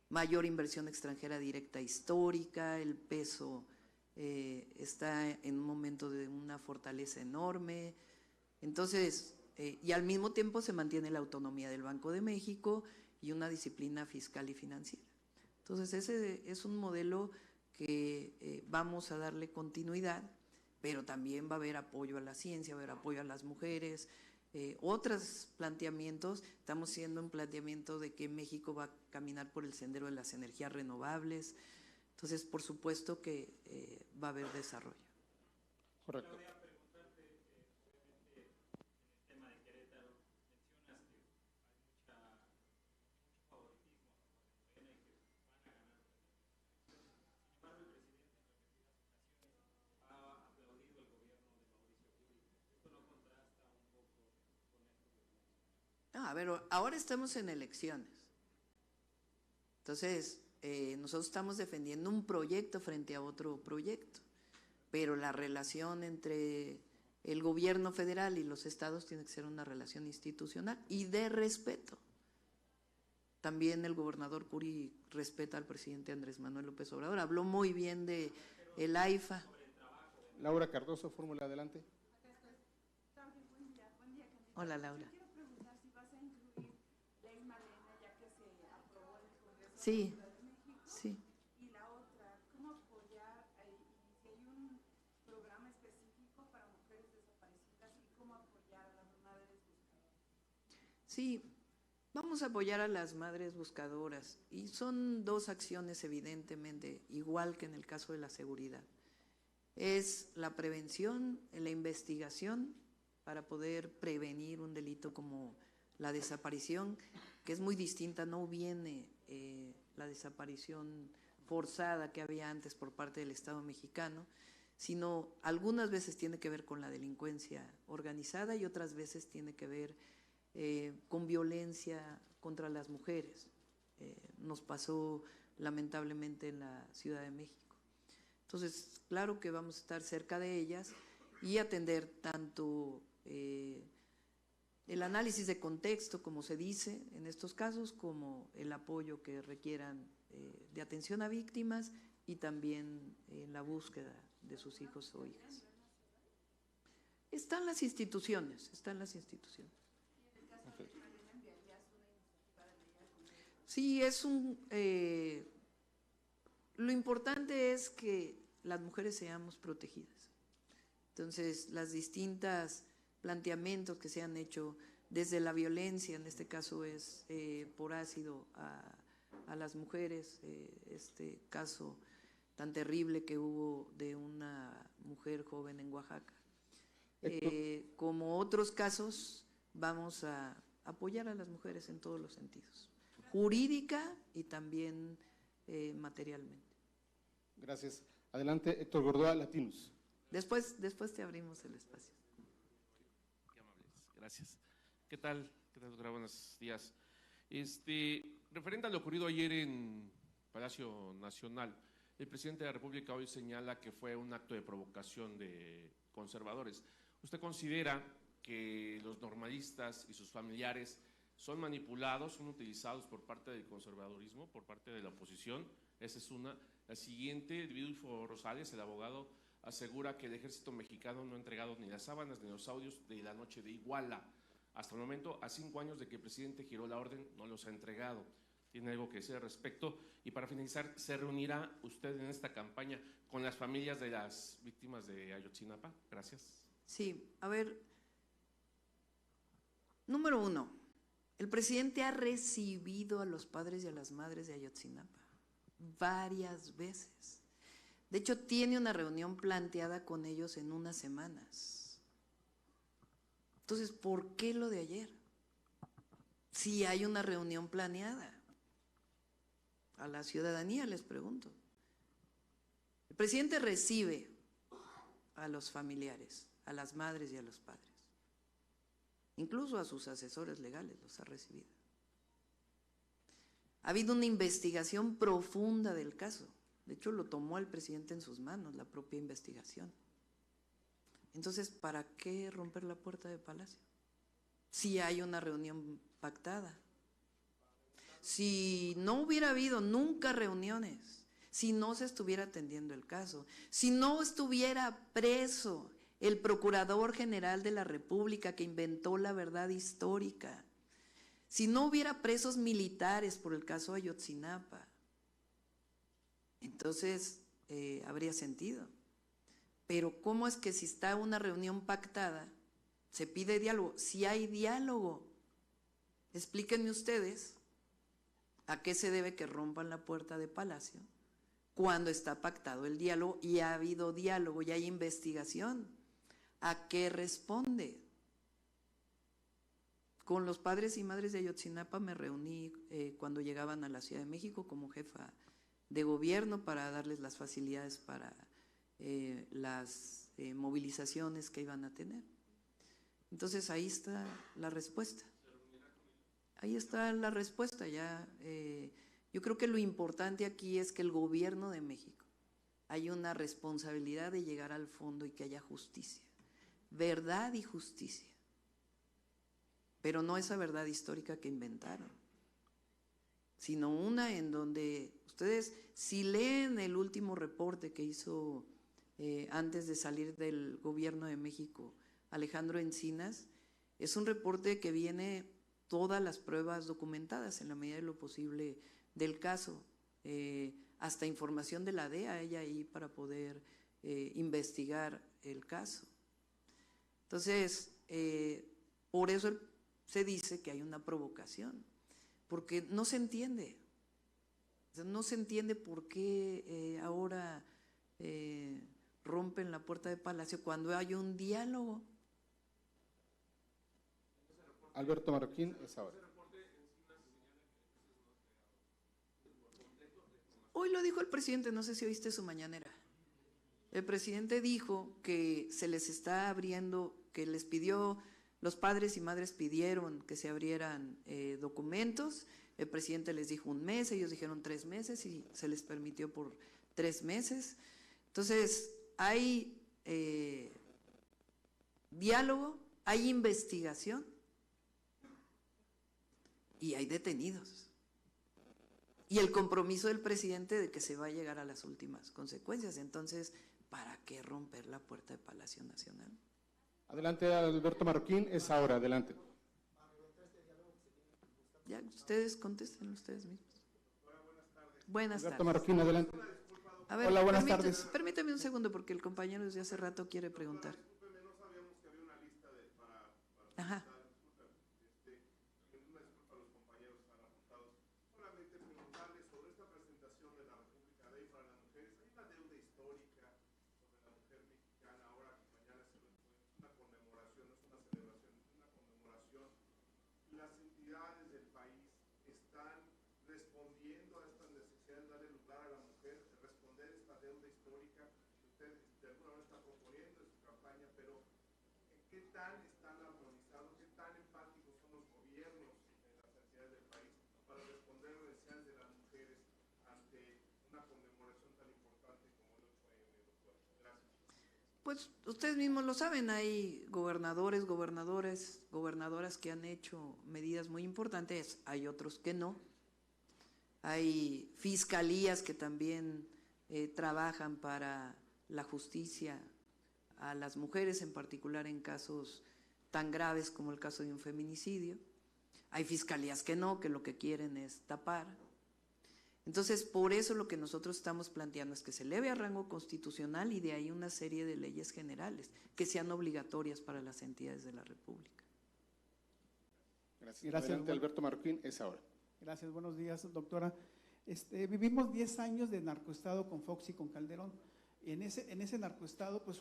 Mayor inversión extranjera directa histórica, el peso está en un momento de una fortaleza enorme. Entonces, y al mismo tiempo se mantiene la autonomía del Banco de México y una disciplina fiscal y financiera. Entonces, ese es un modelo que vamos a darle continuidad, pero también va a haber apoyo a la ciencia, va a haber apoyo a las mujeres. Otros planteamientos, estamos haciendo un planteamiento de que México va a caminar por el sendero de las energías renovables. Entonces, por supuesto que va a haber desarrollo. Correcto. A ver, ahora estamos en elecciones. Entonces, nosotros estamos defendiendo un proyecto frente a otro proyecto, pero la relación entre el gobierno federal y los estados tiene que ser una relación institucional y de respeto. También el gobernador Curi respeta al presidente Andrés Manuel López Obrador, habló muy bien de el AIFA. Laura Cardoso, fórmula, adelante. Hola, Laura. Sí, sí. Y la otra, ¿cómo apoyar, si hay un programa específico para mujeres desaparecidas y cómo apoyar a las madres buscadoras? Sí, vamos a apoyar a las madres buscadoras y son dos acciones evidentemente, igual que en el caso de la seguridad. Es la prevención, la investigación para poder prevenir un delito como la desaparición, que es muy distinta, no viene la desaparición forzada que había antes por parte del Estado mexicano, sino algunas veces tiene que ver con la delincuencia organizada y otras veces tiene que ver con violencia contra las mujeres. Nos pasó lamentablemente en la Ciudad de México. Entonces, claro que vamos a estar cerca de ellas y atender tanto el análisis de contexto, como se dice en estos casos, como el apoyo que requieran de atención a víctimas y también en la búsqueda de sus hijos o hijas. Están las instituciones, están las instituciones. Sí, lo importante es que las mujeres seamos protegidas. Entonces, las distintas planteamientos que se han hecho desde la violencia, en este caso es por ácido a las mujeres, este caso tan terrible que hubo de una mujer joven en Oaxaca. Como otros casos, vamos a apoyar a las mujeres en todos los sentidos, jurídica y también materialmente. Gracias. Adelante, Héctor Gordoa, Latinos. Después te abrimos el espacio. Qué amables, gracias. ¿Qué tal? ¿Qué tal, doctora? Buenos días. Referente a lo ocurrido ayer en Palacio Nacional, el presidente de la República hoy señala que fue un acto de provocación de conservadores. ¿Usted considera que los normalistas y sus familiares son manipulados, son utilizados por parte del conservadurismo, por parte de la oposición? Esa es una. La siguiente, Vidulfo Rosales, el abogado, asegura que el ejército mexicano no ha entregado ni las sábanas ni los audios de la noche de Iguala. Hasta el momento, a 5 años de que el presidente giró la orden, no los ha entregado. ¿Tiene algo que decir al respecto? Y para finalizar, ¿se reunirá usted en esta campaña con las familias de las víctimas de Ayotzinapa? Gracias. Sí, a ver, número 1, el presidente ha recibido a los padres y a las madres de Ayotzinapa varias veces. De hecho, tiene una reunión planteada con ellos en unas semanas. Entonces, ¿por qué lo de ayer? Si hay una reunión planeada. A la ciudadanía les pregunto. El presidente recibe a los familiares, a las madres y a los padres. Incluso a sus asesores legales los ha recibido. Ha habido una investigación profunda del caso. De hecho, lo tomó el presidente en sus manos, la propia investigación. Entonces, ¿para qué romper la puerta de Palacio? Si hay una reunión pactada. Si no hubiera habido nunca reuniones, si no se estuviera atendiendo el caso, si no estuviera preso el Procurador General de la República que inventó la verdad histórica, si no hubiera presos militares por el caso Ayotzinapa, entonces habría sentido. Pero ¿cómo es que si está una reunión pactada, se pide diálogo? Si hay diálogo, explíquenme ustedes a qué se debe que rompan la puerta de Palacio cuando está pactado el diálogo y ha habido diálogo y hay investigación. ¿A qué responde? Con los padres y madres de Ayotzinapa me reuní cuando llegaban a la Ciudad de México como jefa de gobierno para darles las facilidades para las movilizaciones que iban a tener. Entonces ahí está la respuesta. Ahí está la respuesta. Ya, yo creo que lo importante aquí es que el gobierno de México haya una responsabilidad de llegar al fondo y que haya justicia, verdad y justicia. Pero no esa verdad histórica que inventaron, sino una en donde ustedes, si leen el último reporte que hizo antes de salir del gobierno de México, Alejandro Encinas, es un reporte que viene todas las pruebas documentadas en la medida de lo posible del caso, hasta información de la DEA, ella ahí para poder investigar el caso. Entonces, por eso se dice que hay una provocación, porque no se entiende. O sea, no se entiende por qué ahora rompen la puerta de Palacio cuando hay un diálogo. Alberto Marroquín, es ahora. Hoy lo dijo el presidente, no sé si oíste su mañanera. El presidente dijo que se les está abriendo, que les pidió, los padres y madres pidieron que se abrieran documentos. El presidente les dijo 1 mes, ellos dijeron 3 meses y se les permitió por 3 meses. Entonces, hay diálogo, hay investigación y hay detenidos. y el compromiso del presidente de que se va a llegar a las últimas consecuencias. Entonces, ¿para qué romper la puerta de Palacio Nacional? Adelante, Alberto Marroquín, es ahora, adelante. Ya, ustedes contesten ustedes mismos. Buenas tardes. Alberto Marroquín, adelante. A ver, hola, buenas tardes. Permítame un segundo porque el compañero desde hace rato quiere preguntar. Ajá. Las entidades del país están respondiendo a estas necesidades, darle lugar a la mujer, responder a esta deuda histórica que usted de alguna manera está proponiendo en su campaña, pero ¿qué tan están armonizados, qué tan empáticos son los gobiernos en las entidades del país para responder a las necesidades de las mujeres ante una conmemoración tan importante como el 8M, doctora? Gracias. Pues ustedes mismos lo saben, hay gobernadores, gobernadoras que han hecho medidas muy importantes, hay otros que no. Hay fiscalías que también trabajan para la justicia a las mujeres, en particular en casos tan graves como el caso de un feminicidio. Hay fiscalías que no, que lo que quieren es tapar. Entonces, por eso lo que nosotros estamos planteando es que se eleve a rango constitucional y de ahí una serie de leyes generales que sean obligatorias para las entidades de la República. Gracias. Adelante, Alberto Marroquín, es ahora. Gracias, buenos días, doctora. Vivimos 10 años de narcoestado con Fox y con Calderón. En ese narcoestado, pues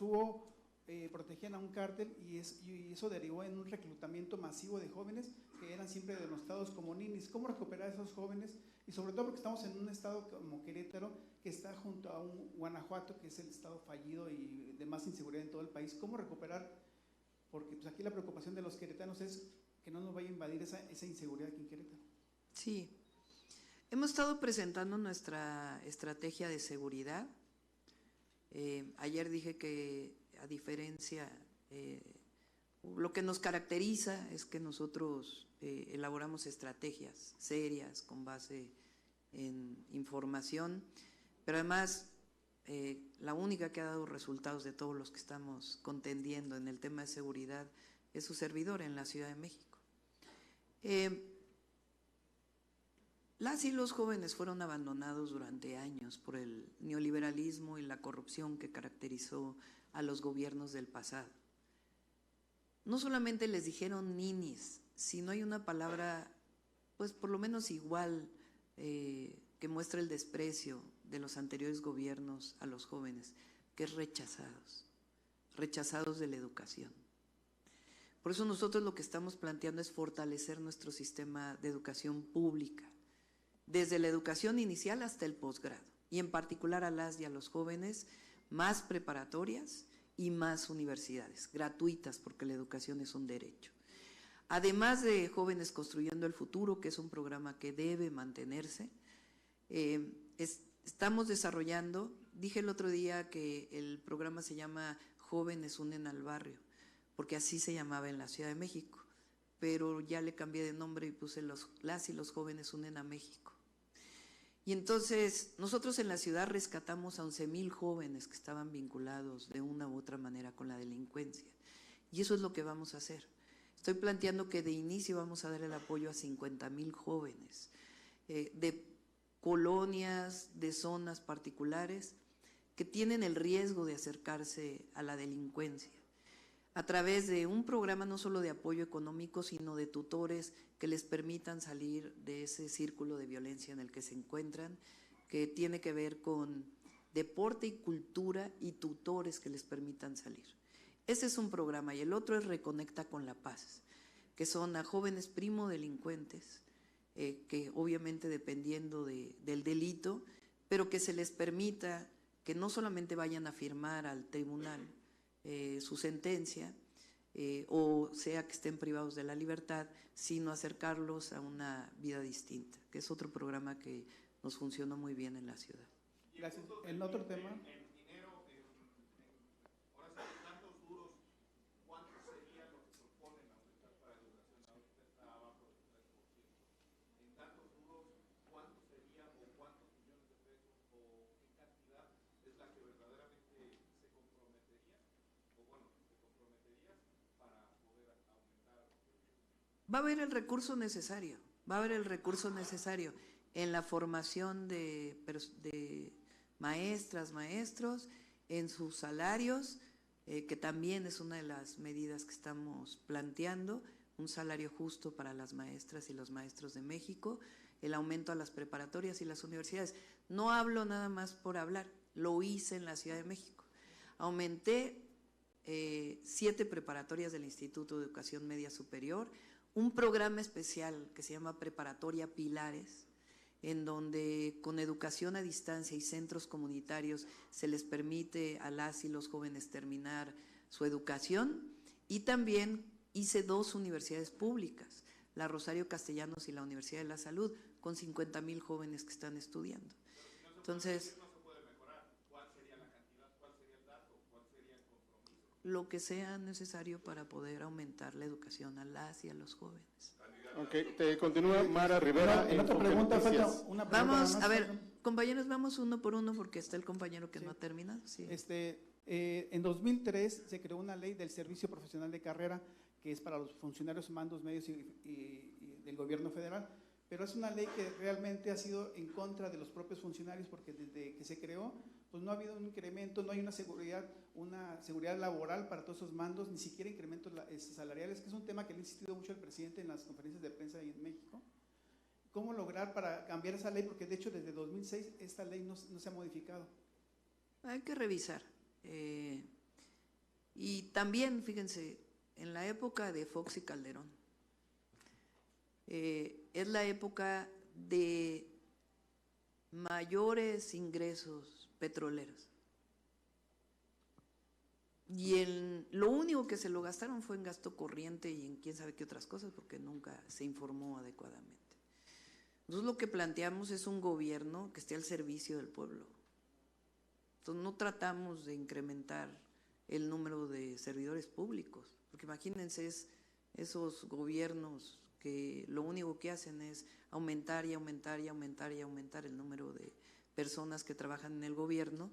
protegían a un cártel y eso derivó en un reclutamiento masivo de jóvenes que eran siempre denostados como ninis. ¿Cómo recuperar a esos jóvenes? Y sobre todo porque estamos en un estado como Querétaro, que está junto a un Guanajuato, que es el estado fallido y de más inseguridad en todo el país. ¿Cómo recuperar? Porque pues aquí la preocupación de los queretanos es que no nos vaya a invadir esa inseguridad aquí en Querétaro. Sí, hemos estado presentando nuestra estrategia de seguridad. Ayer dije que, a diferencia, lo que nos caracteriza es que nosotros elaboramos estrategias serias con base en información, pero además la única que ha dado resultados de todos los que estamos contendiendo en el tema de seguridad es su servidor en la Ciudad de México. Las y los jóvenes fueron abandonados durante años por el neoliberalismo y la corrupción que caracterizó a los gobiernos del pasado. No solamente les dijeron ninis, sino hay una palabra, pues por lo menos igual, que muestra el desprecio de los anteriores gobiernos a los jóvenes, que es rechazados de la educación. Por eso nosotros lo que estamos planteando es fortalecer nuestro sistema de educación pública, desde la educación inicial hasta el posgrado, y en particular a las y a los jóvenes, más preparatorias y más universidades, gratuitas, porque la educación es un derecho. Además de Jóvenes Construyendo el Futuro, que es un programa que debe mantenerse, estamos desarrollando, dije el otro día que el programa se llama Jóvenes Unen al Barrio, porque así se llamaba en la Ciudad de México, pero ya le cambié de nombre y puse las y los jóvenes unen a México. Y entonces nosotros en la ciudad rescatamos a 11,000 jóvenes que estaban vinculados de una u otra manera con la delincuencia. Y eso es lo que vamos a hacer. Estoy planteando que de inicio vamos a dar el apoyo a 50,000 jóvenes de colonias, de zonas particulares que tienen el riesgo de acercarse a la delincuencia, a través de un programa no solo de apoyo económico, sino de tutores que les permitan salir de ese círculo de violencia en el que se encuentran, que tiene que ver con deporte y cultura y tutores que les permitan salir. Ese es un programa, y el otro es Reconecta con la Paz, que son a jóvenes primodelincuentes, que obviamente dependiendo del delito, pero que se les permita que no solamente vayan a firmar al tribunal su sentencia, o sea que estén privados de la libertad, sino acercarlos a una vida distinta, que es otro programa que nos funcionó muy bien en la ciudad. Gracias. El otro tema. Va a haber el recurso necesario, en la formación de maestras, maestros, en sus salarios, que también es una de las medidas que estamos planteando, un salario justo para las maestras y los maestros de México, el aumento a las preparatorias y las universidades. No hablo nada más por hablar, lo hice en la Ciudad de México. Aumenté 7 preparatorias del Instituto de Educación Media Superior, un programa especial que se llama Preparatoria Pilares, en donde con educación a distancia y centros comunitarios se les permite a las y los jóvenes terminar su educación, y también hice 2 universidades públicas, la Rosario Castellanos y la Universidad de la Salud, con 50,000 jóvenes que están estudiando. Entonces, lo que sea necesario para poder aumentar la educación a las y a los jóvenes. Ok, te continúa Mara Rivera. En otra pregunta, falta una pregunta. Vamos, a ver, compañeros, vamos uno por uno porque está el compañero que no ha terminado. Sí. En 2003 se creó una ley del servicio profesional de carrera que es para los funcionarios, mandos, medios y del gobierno federal, pero es una ley que realmente ha sido en contra de los propios funcionarios porque desde que se creó pues no ha habido un incremento, no hay una seguridad laboral para todos esos mandos, ni siquiera incrementos salariales, que es un tema que le ha insistido mucho el presidente en las conferencias de prensa ahí en México. ¿Cómo lograr para cambiar esa ley? Porque de hecho desde 2006 esta ley no se ha modificado. Hay que revisar. Y también, fíjense, en la época de Fox y Calderón, es la época de mayores ingresos petroleros. Y lo único que se lo gastaron fue en gasto corriente y en quién sabe qué otras cosas, porque nunca se informó adecuadamente. Entonces lo que planteamos es un gobierno que esté al servicio del pueblo. Entonces no tratamos de incrementar el número de servidores públicos, porque imagínense esos gobiernos que lo único que hacen es aumentar y aumentar y aumentar y aumentar el número de personas que trabajan en el gobierno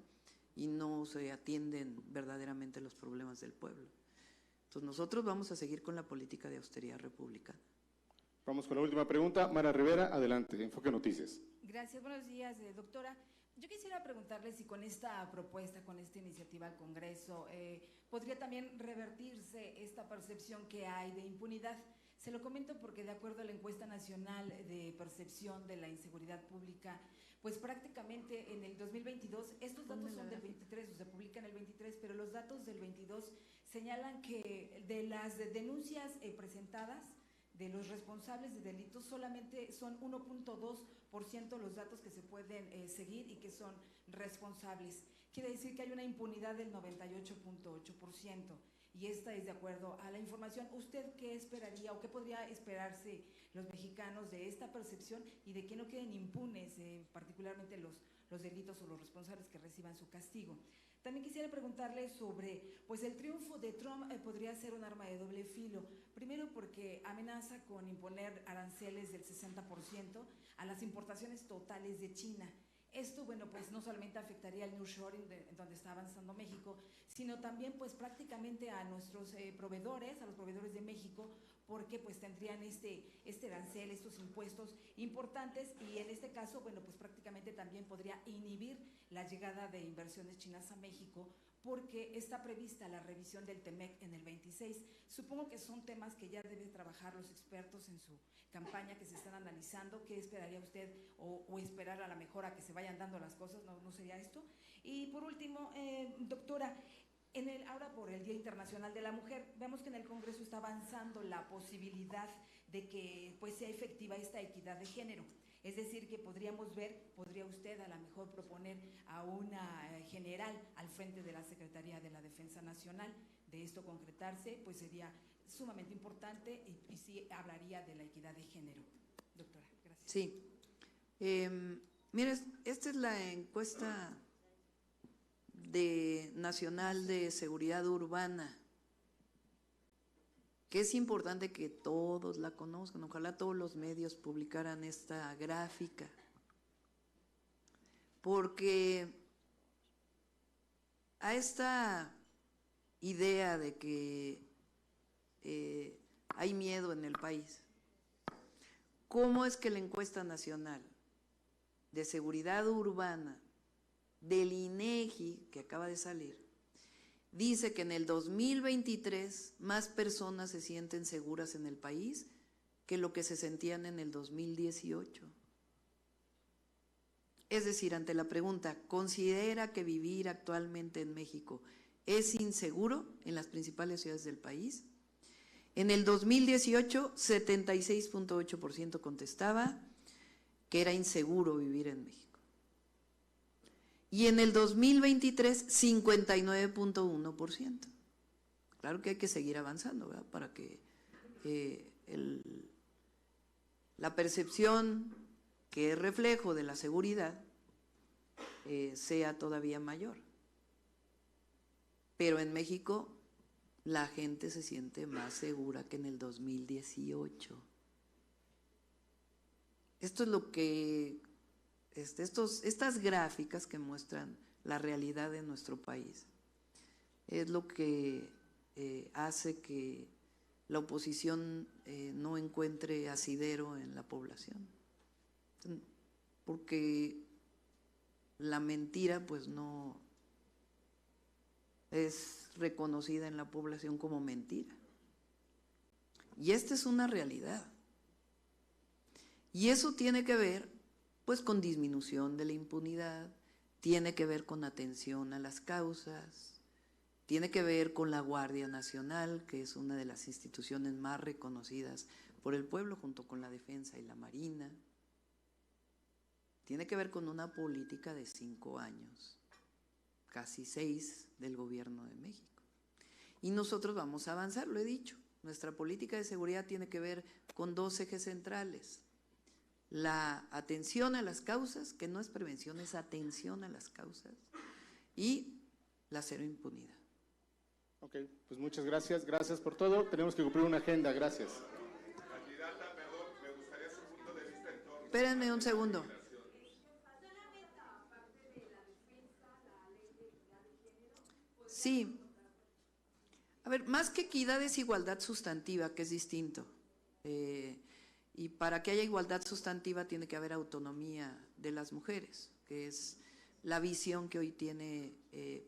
y no se atienden verdaderamente los problemas del pueblo. Entonces nosotros vamos a seguir con la política de austeridad republicana. Vamos con la última pregunta. Mara Rivera, adelante, Enfoque Noticias. Gracias, buenos días, doctora. Yo quisiera preguntarle si con esta propuesta, con esta iniciativa al Congreso, podría también revertirse esta percepción que hay de impunidad. Se lo comento porque de acuerdo a la encuesta nacional de percepción de la inseguridad pública, pues prácticamente en el 2022, estos datos son del 23, se publican el 23, pero los datos del 22 señalan que de las denuncias presentadas, de los responsables de delitos, solamente son 1.2% los datos que se pueden seguir y que son responsables. Quiere decir que hay una impunidad del 98.8%. Y esta es de acuerdo a la información. ¿Usted qué esperaría o qué podría esperarse los mexicanos de esta percepción y de que no queden impunes, particularmente los delitos o los responsables que reciban su castigo? También quisiera preguntarle sobre, pues el triunfo de Trump podría ser un arma de doble filo. Primero porque amenaza con imponer aranceles del 60% a las importaciones totales de China. Esto, bueno, pues no solamente afectaría al nearshoring donde está avanzando México, sino también pues prácticamente a nuestros proveedores, a los proveedores de México, porque pues tendrían este arancel, estos impuestos importantes y en este caso, bueno, pues prácticamente también podría inhibir la llegada de inversiones chinas a México, porque está prevista la revisión del TEMEC en el 26. Supongo que son temas que ya deben trabajar los expertos en su campaña, que se están analizando. ¿Qué esperaría usted o esperar a la mejor a que se vayan dando las cosas? ¿No sería esto? Y por último, doctora, ahora por el Día Internacional de la Mujer, vemos que en el Congreso está avanzando la posibilidad de que pues sea efectiva esta equidad de género. Es decir, que podría usted a lo mejor proponer a una general al frente de la Secretaría de la Defensa Nacional. De esto concretarse, pues sería sumamente importante y sí hablaría de la equidad de género. Doctora, gracias. Sí. Mira, esta es la encuesta nacional de seguridad urbana, que es importante que todos la conozcan. Ojalá todos los medios publicaran esta gráfica, porque a esta idea de que hay miedo en el país, ¿Cómo es que la encuesta nacional de seguridad urbana del INEGI, que acaba de salir, dice que en el 2023 más personas se sienten seguras en el país que lo que se sentían en el 2018? Es decir, ante la pregunta, ¿considera que vivir actualmente en México es inseguro en las principales ciudades del país? En el 2018, 76.8% contestaba que era inseguro vivir en México. Y en el 2023, 59.1%. Claro que hay que seguir avanzando, ¿verdad? Para que la percepción que es reflejo de la seguridad sea todavía mayor. Pero en México la gente se siente más segura que en el 2018. Esto es lo que, estas gráficas que muestran la realidad de nuestro país, es lo que hace que la oposición no encuentre asidero en la población. Porque la mentira pues no es reconocida en la población como mentira. Y esta es una realidad. Y eso tiene que ver pues con disminución de la impunidad, tiene que ver con atención a las causas, tiene que ver con la Guardia Nacional, que es una de las instituciones más reconocidas por el pueblo junto con la Defensa y la Marina. Tiene que ver con una política de 5 años, casi 6 del gobierno de México. Y nosotros vamos a avanzar, lo he dicho. Nuestra política de seguridad tiene que ver con 2 ejes centrales. La atención a las causas, que no es prevención, es atención a las causas, y la cero impunidad. Ok, pues muchas gracias, gracias por todo. Tenemos que cumplir una agenda, gracias. Candidata, perdón, me gustaría su punto de vista en torno. Espérenme un segundo. Sí. A ver, más que equidad es igualdad sustantiva, que es distinto. Y para que haya igualdad sustantiva tiene que haber autonomía de las mujeres, que es la visión que hoy tiene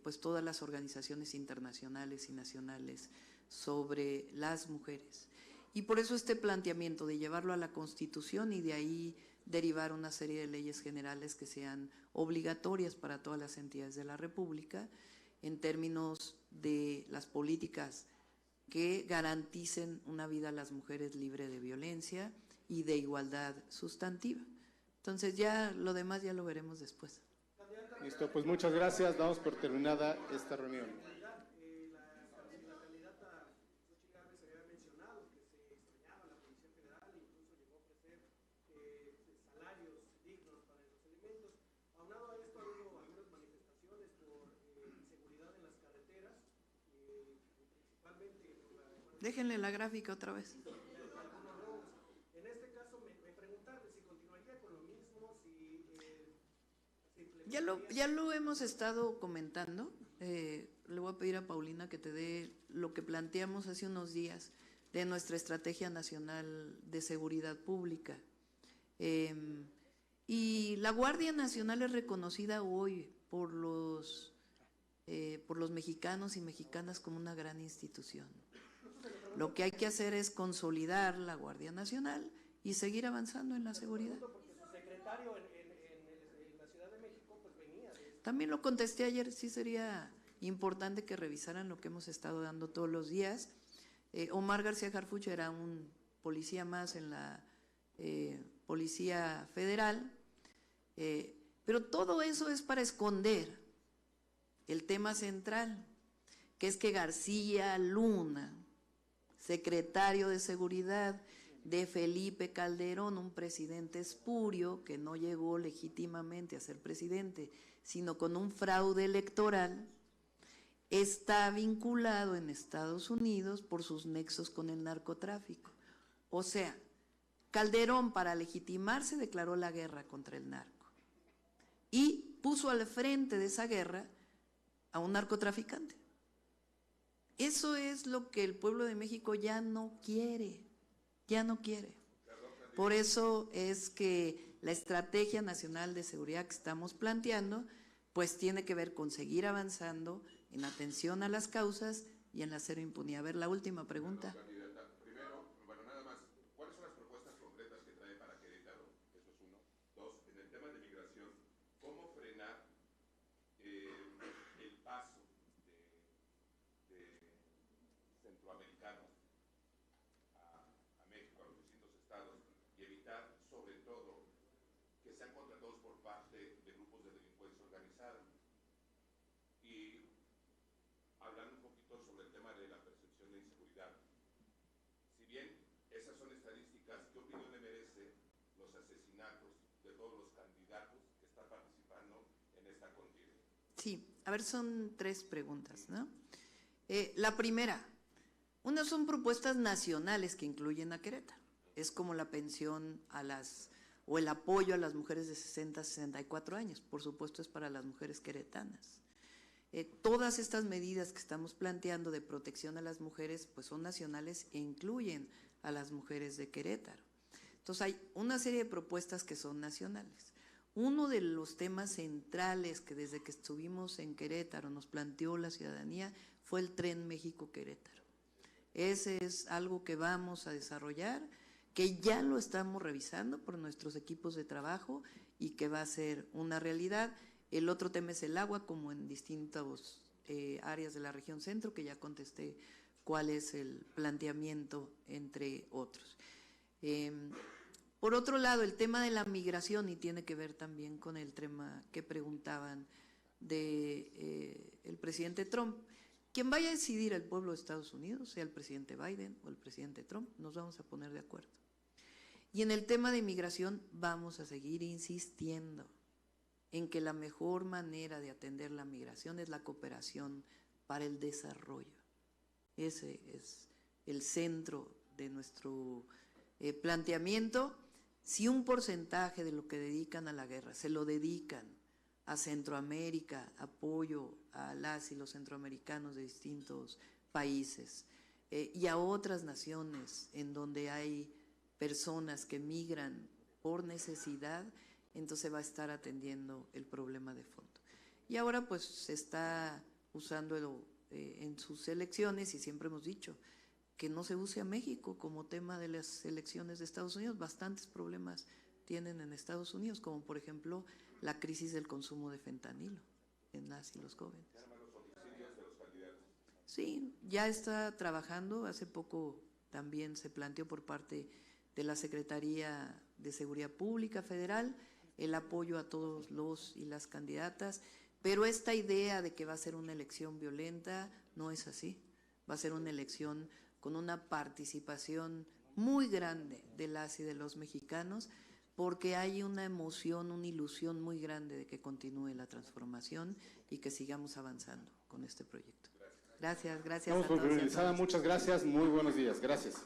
pues todas las organizaciones internacionales y nacionales sobre las mujeres. Y por eso este planteamiento de llevarlo a la Constitución y de ahí derivar una serie de leyes generales que sean obligatorias para todas las entidades de la República en términos de las políticas que garanticen una vida a las mujeres libre de violencia y de igualdad sustantiva. Entonces ya lo demás ya lo veremos después. Listo, pues muchas gracias, damos por terminada esta reunión. Déjenle la gráfica otra vez. En este caso, me preguntaron si continuaría con lo mismo, Ya lo hemos estado comentando. Le voy a pedir a Paulina que te dé lo que planteamos hace unos días de nuestra Estrategia Nacional de Seguridad Pública. Y la Guardia Nacional es reconocida hoy por los mexicanos y mexicanas como una gran institución. Lo que hay que hacer es consolidar la Guardia Nacional y seguir avanzando en la seguridad. También lo contesté ayer, sí sería importante que revisaran lo que hemos estado dando todos los días. Omar García Harfuch era un policía más en la Policía Federal, pero todo eso es para esconder el tema central, que es que García Luna, secretario de Seguridad de Felipe Calderón, un presidente espurio que no llegó legítimamente a ser presidente, sino con un fraude electoral, está vinculado en Estados Unidos por sus nexos con el narcotráfico. O sea, Calderón, para legitimarse, declaró la guerra contra el narco y puso al frente de esa guerra a un narcotraficante. Eso es lo que el pueblo de México ya no quiere, ya no quiere. Por eso es que la Estrategia Nacional de Seguridad que estamos planteando, pues tiene que ver con seguir avanzando en atención a las causas y en la cero impunidad. A ver, la última pregunta. Primero, bueno, nada más, ¿cuáles son las propuestas concretas que trae para Querétaro? Eso es uno. Dos, en el tema de migración, ¿cómo frenar el paso de centroamericanos a México, a los distintos estados, y evitar, sobre todo, que sean contratados por parte de grupos de delincuencia organizada? Y hablando un poquito sobre el tema de la percepción de inseguridad, si bien esas son estadísticas, ¿qué opinión le merece los asesinatos de todos los candidatos que están participando en esta contienda? Sí, a ver, son 3 preguntas, ¿no? La primera, unas son propuestas nacionales que incluyen a Querétaro. Es como la pensión o el apoyo a las mujeres de 60 a 64 años, por supuesto es para las mujeres queretanas. Todas estas medidas que estamos planteando de protección a las mujeres, pues son nacionales e incluyen a las mujeres de Querétaro. Entonces hay una serie de propuestas que son nacionales. Uno de los temas centrales que desde que estuvimos en Querétaro nos planteó la ciudadanía fue el Tren México-Querétaro. Ese es algo que vamos a desarrollar, que ya lo estamos revisando por nuestros equipos de trabajo y que va a ser una realidad. El otro tema es el agua, como en distintas áreas de la región centro, que ya contesté cuál es el planteamiento, entre otros. Por otro lado, el tema de la migración, y tiene que ver también con el tema que preguntaban del presidente Trump. Quien vaya a decidir el pueblo de Estados Unidos, sea el presidente Biden o el presidente Trump, nos vamos a poner de acuerdo. Y en el tema de migración vamos a seguir insistiendo en que la mejor manera de atender la migración es la cooperación para el desarrollo. Ese es el centro de nuestro planteamiento. Si un porcentaje de lo que dedican a la guerra se lo dedican a Centroamérica, apoyo a las y los centroamericanos de distintos países y a otras naciones en donde hay personas que migran por necesidad, entonces va a estar atendiendo el problema de fondo. Y ahora pues se está usándolo en sus elecciones, y siempre hemos dicho que no se use a México como tema de las elecciones de Estados Unidos. Bastantes problemas tienen en Estados Unidos, como por ejemplo la crisis del consumo de fentanilo en las y los jóvenes. Sí, ya está trabajando. Hace poco también se planteó por parte de la Secretaría de Seguridad Pública Federal el apoyo a todos los y las candidatas, pero esta idea de que va a ser una elección violenta no es así. Va a ser una elección con una participación muy grande de las y de los mexicanos, porque hay una emoción, una ilusión muy grande de que continúe la transformación y que sigamos avanzando con este proyecto. Gracias a todos. Muchas gracias, muy buenos días, gracias.